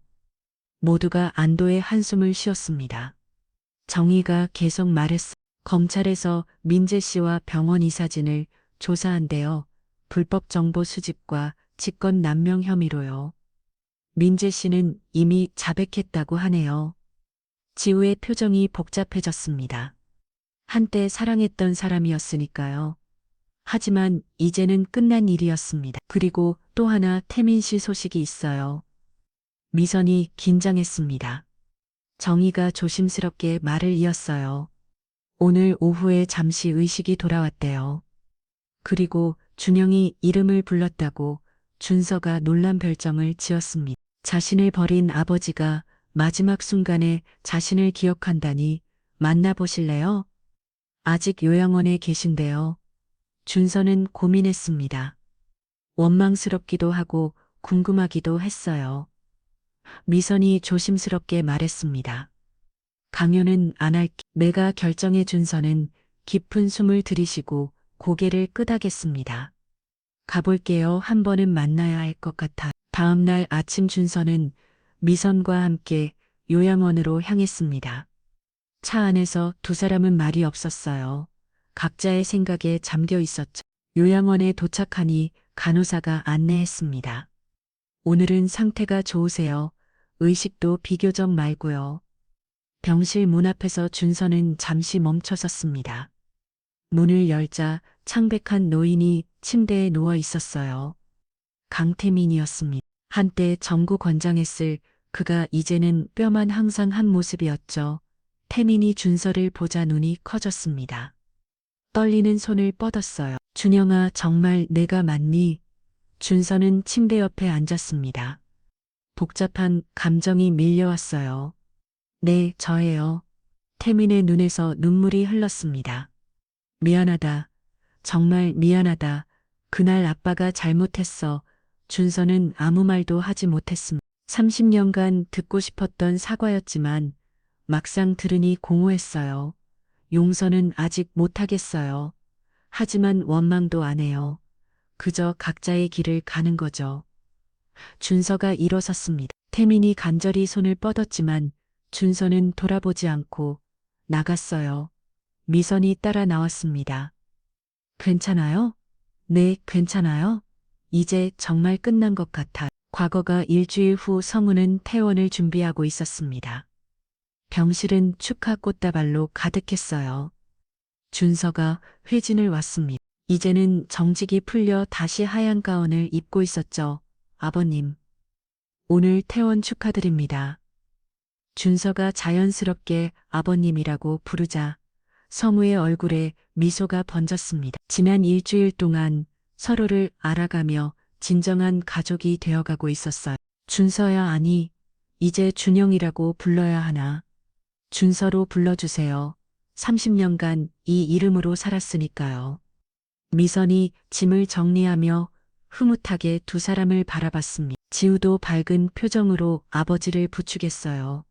모두가 안도의 한숨을 쉬었습니다. 정희가 계속 말했어. 검찰에서 민재 씨와 병원 이사진을 조사한대요. 불법 정보 수집과 직권 남용 혐의로요. 민재 씨는 이미 자백했다고 하네요. 지우의 표정이 복잡해졌습니다. 한때 사랑했던 사람이었으니까요. 하지만 이제는 끝난 일이었습니다. 그리고 또 하나 태민 씨 소식이 있어요. 미선이 긴장했습니다. 정희가 조심스럽게 말을 이었어요. 오늘 오후에 잠시 의식이 돌아왔대요. 그리고 준영이 이름을 불렀다고. 준서가 놀란 별점을 지었습니다. 자신을 버린 아버지가 마지막 순간에 자신을 기억한다니. 만나보실래요? 아직 요양원에 계신데요. 준서는 고민했습니다. 원망스럽기도 하고 궁금하기도 했어요. 미선이 조심스럽게 말했습니다. 강요는 안 할게. 내가 결정해 준서는 깊은 숨을 들이쉬고 고개를 끄덕였습니다. 가볼게요. 한 번은 만나야 할 것 같아. 다음 날 아침 준서는 미선과 함께 요양원으로 향했습니다. 차 안에서 두 사람은 말이 없었어요. 각자의 생각에 잠겨 있었죠. 요양원에 도착하니 간호사가 안내했습니다. 오늘은 상태가 좋으세요. 의식도 비교적 맑고요. 병실 문 앞에서 준서는 잠시 멈춰섰습니다. 문을 열자 창백한 노인이 침대에 누워 있었어요. 강태민이었습니다. 한때 전국원장했을 그가 이제는 뼈만 항상 한 모습이었죠. 태민이 준서를 보자 눈이 커졌습니다. 떨리는 손을 뻗었어요. 준영아, 정말 내가 맞니? 준서는 침대 옆에 앉았습니다. 복잡한 감정이 밀려왔어요. 네, 저예요. 태민의 눈에서 눈물이 흘렀습니다. 미안하다. 정말 미안하다. 그날 아빠가 잘못했어. 준서는 아무 말도 하지 못했습니다. 30년간 듣고 싶었던 사과였지만 막상 들으니 공허했어요. 용서는 아직 못하겠어요. 하지만 원망도 안 해요. 그저 각자의 길을 가는 거죠. 준서가 일어섰습니다. 태민이 간절히 손을 뻗었지만 준서는 돌아보지 않고 나갔어요. 미선이 따라 나왔습니다. 괜찮아요? 네, 괜찮아요. 이제 정말 끝난 것 같아. 과거가 일주일 후 성우는 퇴원을 준비하고 있었습니다. 병실은 축하 꽃다발로 가득했어요. 준서가 회진을 왔습니다. 이제는 정직이 풀려 다시 하얀 가운을 입고 있었죠. 아버님. 오늘 퇴원 축하드립니다. 준서가 자연스럽게 아버님이라고 부르자 성우의 얼굴에 미소가 번졌습니다. 지난 일주일 동안 서로를 알아가며 진정한 가족이 되어가고 있었어요. 준서야, 아니, 이제 준영이라고 불러야 하나. 준서로 불러주세요. 30년간 이 이름으로 살았으니까요. 미선이 짐을 정리하며 흐뭇하게 두 사람을 바라봤습니다. 지우도 밝은 표정으로 아버지를 부축했어요.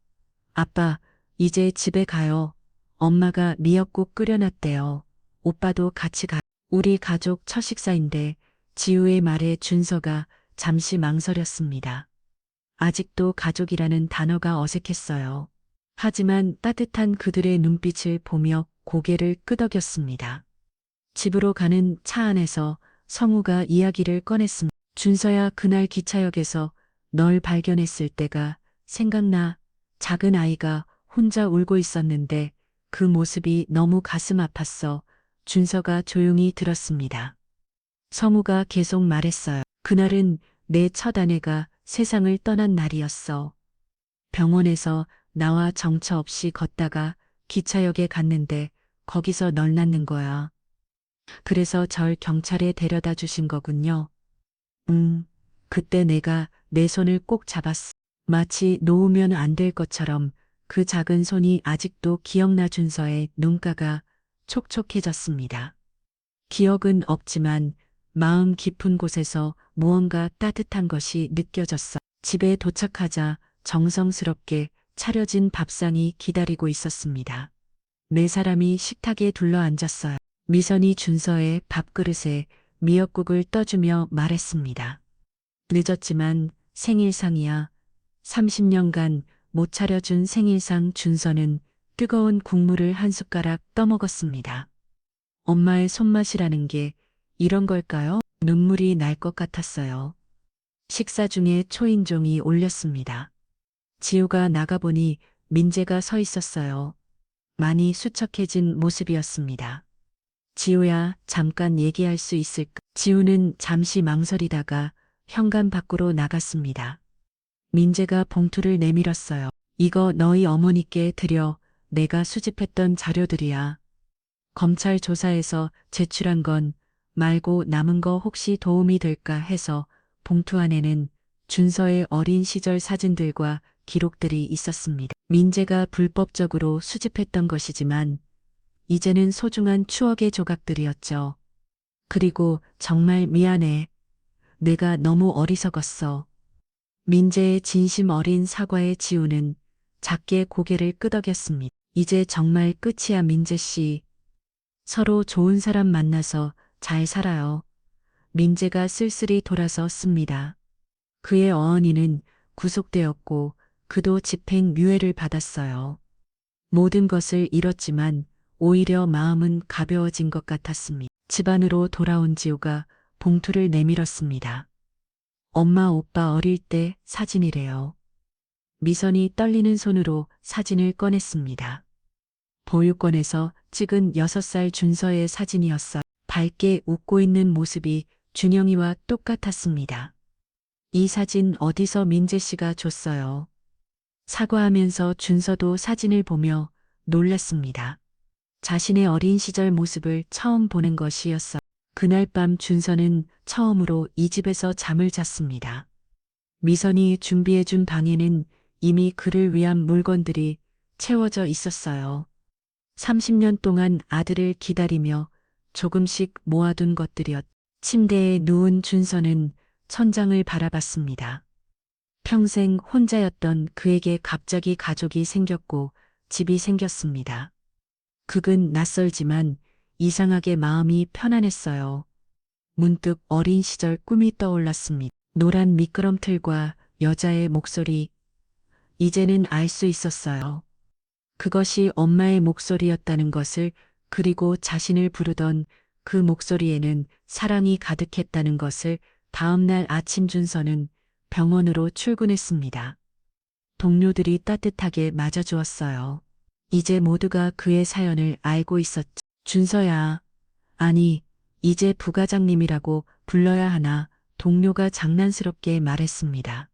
아빠, 이제 집에 가요. 엄마가 미역국 끓여놨대요. 오빠도 같이 가. 우리 가족 첫 식사인데 지우의 말에 준서가 잠시 망설였습니다. 아직도 가족이라는 단어가 어색했어요. 하지만 따뜻한 그들의 눈빛을 보며 고개를 끄덕였습니다. 집으로 가는 차 안에서 성우가 이야기를 꺼냈습니다. 준서야, 그날 기차역에서 널 발견했을 때가 생각나. 작은 아이가 혼자 울고 있었는데 그 모습이 너무 가슴 아팠어. 준서가 조용히 들었습니다. 성우가 계속 말했어요. 그날은 내 첫 아내가 세상을 떠난 날이었어. 병원에서 나와 정처 없이 걷다가 기차역에 갔는데 거기서 널 낳는 거야. 그래서 절 경찰에 데려다 주신 거군요. 그때 내가 내 손을 꼭 잡았어. 마치 놓으면 안 될 것처럼 그 작은 손이 아직도 기억나. 준서의 눈가가 촉촉해졌습니다. 기억은 없지만 마음 깊은 곳에서 무언가 따뜻한 것이 느껴졌어. 집에 도착하자 정성스럽게 차려진 밥상이 기다리고 있었습니다. 네 사람이 식탁에 둘러앉았어요. 미선이 준서의 밥그릇에 미역국을 떠주며 말했습니다. 늦었지만 생일상이야. 30년간 못 차려준 생일상. 준서는 뜨거운 국물을 한 숟가락 떠먹었습니다. 엄마의 손맛이라는 게 이런 걸까요? 눈물이 날 것 같았어요. 식사 중에 초인종이 울렸습니다. 지우가 나가보니 민재가 서 있었어요. 많이 수척해진 모습이었습니다. 지우야, 잠깐 얘기할 수 있을까? 지우는 잠시 망설이다가 현관 밖으로 나갔습니다. 민재가 봉투를 내밀었어요. 이거 너희 어머니께 드려. 내가 수집했던 자료들이야. 검찰 조사에서 제출한 건 말고 남은 거 혹시 도움이 될까 해서. 봉투 안에는 준서의 어린 시절 사진들과 기록들이 있었습니다. 민재가 불법적으로 수집했던 것이지만 이제는 소중한 추억의 조각들이었죠. 그리고 정말 미안해. 내가 너무 어리석었어. 민재의 진심 어린 사과에 지우는 작게 고개를 끄덕였습니다. 이제 정말 끝이야, 민재 씨. 서로 좋은 사람 만나서 잘 살아요. 민재가 쓸쓸히 돌아섰습니다. 그의 어머니는 구속되었고 그도 집행유예를 받았어요. 모든 것을 잃었지만 오히려 마음은 가벼워진 것 같았습니다. 집 안으로 돌아온 지우가 봉투를 내밀었습니다. 엄마 오빠 어릴 때 사진이래요. 미선이 떨리는 손으로 사진을 꺼냈습니다. 보육원에서 찍은 6살 준서의 사진이었어요. 밝게 웃고 있는 모습이 준영이와 똑같았습니다. 이 사진 어디서 민재 씨가 줬어요. 사과하면서 준서도 사진을 보며 놀랐습니다. 자신의 어린 시절 모습을 처음 보는 것이었어요. 그날 밤 준서는 처음으로 이 집에서 잠을 잤습니다. 미선이 준비해준 방에는 이미 그를 위한 물건들이 채워져 있었어요. 30년 동안 아들을 기다리며 조금씩 모아둔 것들이었. 침대에 누운 준서는 천장을 바라봤습니다. 평생 혼자였던 그에게 갑자기 가족이 생겼고 집이 생겼습니다. 극은 낯설지만 이상하게 마음이 편안했어요. 문득 어린 시절 꿈이 떠올랐습니다. 노란 미끄럼틀과 여자의 목소리. 이제는 알 수 있었어요. 그것이 엄마의 목소리였다는 것을, 그리고 자신을 부르던 그 목소리에는 사랑이 가득했다는 것을. 다음 날 아침 준서는 병원으로 출근했습니다. 동료들이 따뜻하게 맞아주었어요. 이제 모두가 그의 사연을 알고 있었죠. 준서야. 아니, 이제 부과장님이라고 불러야 하나, 동료가 장난스럽게 말했습니다.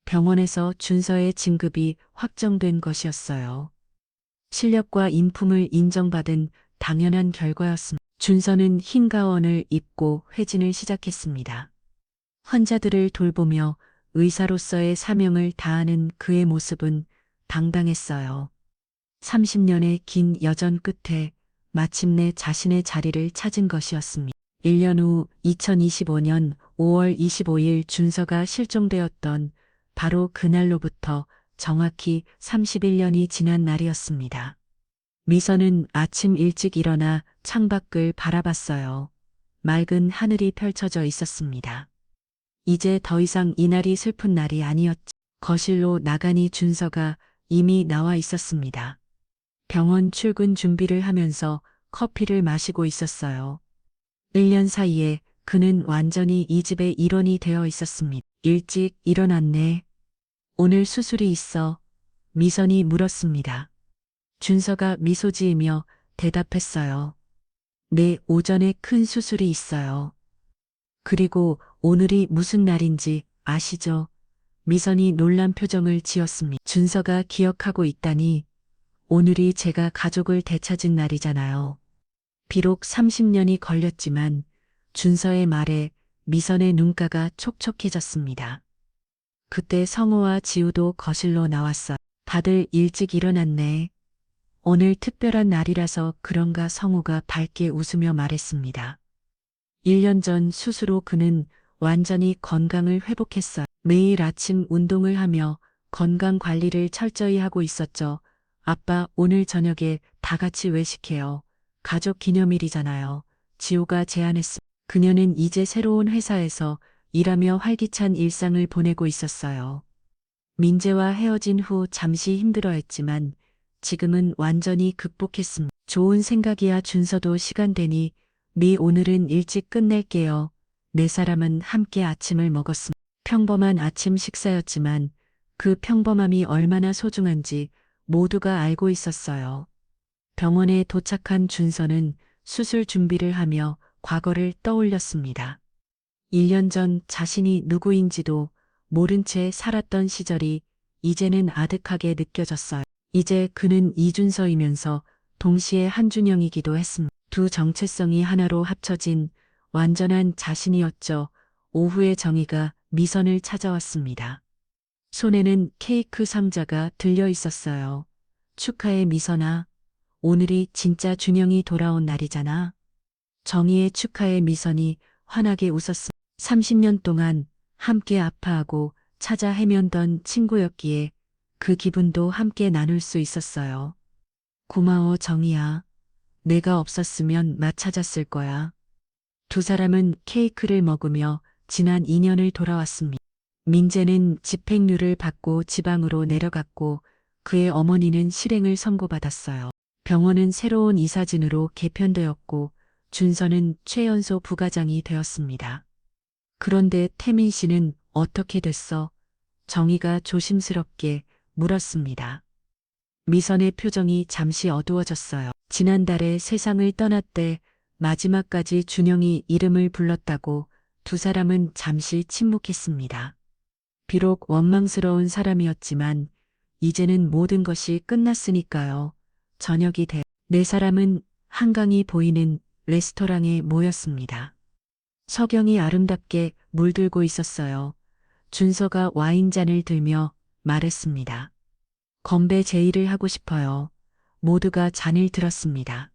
병원에서 준서의 진급이 확정된 것이었어요. 실력과 인품을 인정받은 당연한 결과였습니다. 준서는 흰 가원을 입고 회진을 시작했습니다. 환자들을 돌보며 의사로서의 사명을 다하는 그의 모습은 당당했어요. 30년의 긴 여전 끝에 마침내 자신의 자리를 찾은 것이었습니다. 1년 후 2025년 5월 25일 준서가 실종되었던 바로 그날로부터 정확히 31년이 지난 날이었습니다. 미선은 아침 일찍 일어나 창밖을 바라봤어요. 맑은 하늘이 펼쳐져 있었습니다. 이제 더 이상 이날이 슬픈 날이 아니었죠. 거실로 나가니 준서가 이미 나와 있었습니다. 병원 출근 준비를 하면서 커피를 마시고 있었어요. 1년 사이에 그는 완전히 이 집의 일원이 되어 있었습니다. 일찍 일어났네. 오늘 수술이 있어. 미선이 물었습니다. 준서가 미소 지으며 대답했어요. 네, 오전에 큰 수술이 있어요. 그리고 오늘이 무슨 날인지 아시죠? 미선이 놀란 표정을 지었습니다. 준서가 기억하고 있다니. 오늘이 제가 가족을 되찾은 날이잖아요. 비록 30년이 걸렸지만 준서의 말에 미선의 눈가가 촉촉해졌습니다. 그때 성우와 지우도 거실로 나왔어. 다들 일찍 일어났네. 오늘 특별한 날이라서 그런가, 성우가 밝게 웃으며 말했습니다. 1년 전 수술 후 그는 완전히 건강을 회복했어요. 매일 아침 운동을 하며 건강 관리를 철저히 하고 있었죠. 아빠, 오늘 저녁에 다 같이 외식해요. 가족 기념일이잖아요. 지호가 제안했습니다. 그녀는 이제 새로운 회사에서 일하며 활기찬 일상을 보내고 있었어요. 민재와 헤어진 후 잠시 힘들어했지만 지금은 완전히 극복했습니다. 좋은 생각이야. 준서도 시간 되니 미 오늘은 일찍 끝낼게요. 네 사람은 함께 아침을 먹었습니다. 평범한 아침 식사였지만 그 평범함이 얼마나 소중한지 모두가 알고 있었어요. 병원에 도착한 준서는 수술 준비를 하며 과거를 떠올렸습니다. 1년 전 자신이 누구인지도 모른 채 살았던 시절이 이제는 아득하게 느껴졌어요. 이제 그는 이준서이면서 동시에 한준영이기도 했습니다. 두 정체성이 하나로 합쳐진 완전한 자신이었죠. 오후에 정희가 미선을 찾아왔습니다. 손에는 케이크 상자가 들려 있었어요. 축하해, 미선아. 오늘이 진짜 준영이 돌아온 날이잖아. 정희의 축하에 미선이 환하게 웃었어. 30년 동안 함께 아파하고 찾아 헤맨던 친구였기에 그 기분도 함께 나눌 수 있었어요. 고마워, 정희야. 내가 없었으면 나 찾았을 거야. 두 사람은 케이크를 먹으며 지난 2년을 돌아왔습니다. 민재는 집행유를 받고 지방으로 내려갔고 그의 어머니는 실행을 선고받았어요. 병원은 새로운 이사진으로 개편되었고 준서는 최연소 부과장이 되었습니다. 그런데 태민 씨는 어떻게 됐어? 정희가 조심스럽게 물었습니다. 미선의 표정이 잠시 어두워졌어요. 지난달에 세상을 떠났대 마지막까지 준영이 이름을 불렀다고 두 사람은 잠시 침묵했습니다. 비록 원망스러운 사람이었지만 이제는 모든 것이 끝났으니까요. 저녁이 네 사람은 한강이 보이는 레스토랑에 모였습니다. 석영이 아름답게 물들고 있었어요. 준서가 와인잔을 들며 말했습니다. 건배 제의를 하고 싶어요. 모두가 잔을 들었습니다.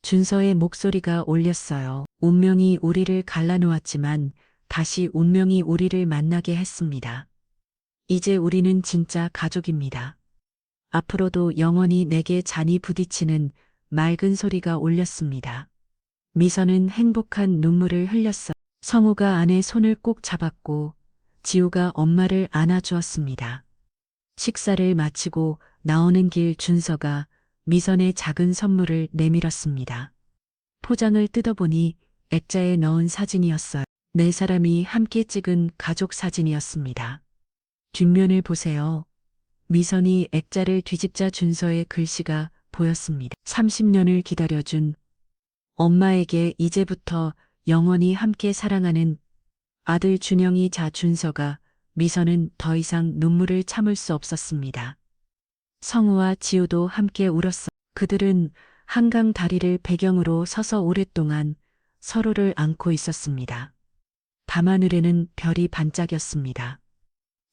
준서의 목소리가 울렸어요. 운명이 우리를 갈라놓았지만 다시 운명이 우리를 만나게 했습니다. 이제 우리는 진짜 가족입니다. 앞으로도 영원히 내게 잔이 부딪히는 맑은 소리가 울렸습니다. 미선은 행복한 눈물을 흘렸어요. 성우가 아내 손을 꼭 잡았고 지우가 엄마를 안아주었습니다. 식사를 마치고 나오는 길 준서가 미선의 작은 선물을 내밀었습니다. 포장을 뜯어보니 액자에 넣은 사진이었어요. 네 사람이 함께 찍은 가족 사진이었습니다. 뒷면을 보세요. 미선이 액자를 뒤집자 준서의 글씨가 보였습니다. 30년을 기다려준 엄마에게 이제부터 영원히 함께 사랑하는 아들 준영이. 자, 준서가 미선은 더 이상 눈물을 참을 수 없었습니다. 성우와 지우도 함께 울었어. 그들은 한강 다리를 배경으로 서서 오랫동안 서로를 안고 있었습니다. 밤하늘에는 별이 반짝였습니다.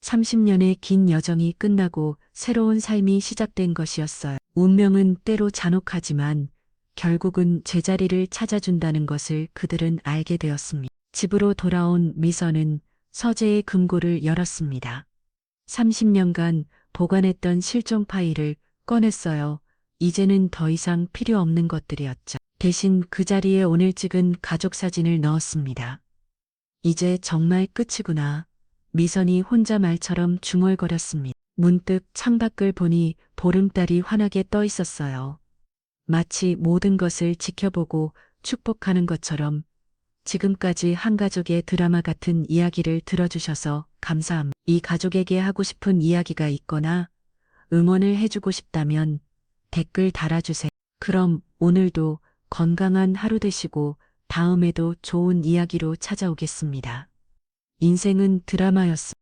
30년의 긴 여정이 끝나고 새로운 삶이 시작된 것이었어요. 운명은 때로 잔혹하지만 결국은 제자리를 찾아준다는 것을 그들은 알게 되었습니다. 집으로 돌아온 미선은 서재의 금고를 열었습니다. 30년간 보관했던 실종 파일을 꺼냈어요. 이제는 더 이상 필요 없는 것들이었죠. 대신 그 자리에 오늘 찍은 가족 사진을 넣었습니다. 이제 정말 끝이구나. 미선이 혼자 말처럼 중얼거렸습니다. 문득 창밖을 보니 보름달이 환하게 떠 있었어요. 마치 모든 것을 지켜보고 축복하는 것처럼 지금까지 한 가족의 드라마 같은 이야기를 들어주셔서 감사합니다. 이 가족에게 하고 싶은 이야기가 있거나 응원을 해주고 싶다면 댓글 달아주세요. 그럼 오늘도 건강한 하루 되시고 다음에도 좋은 이야기로 찾아오겠습니다. 인생은 드라마였습니다.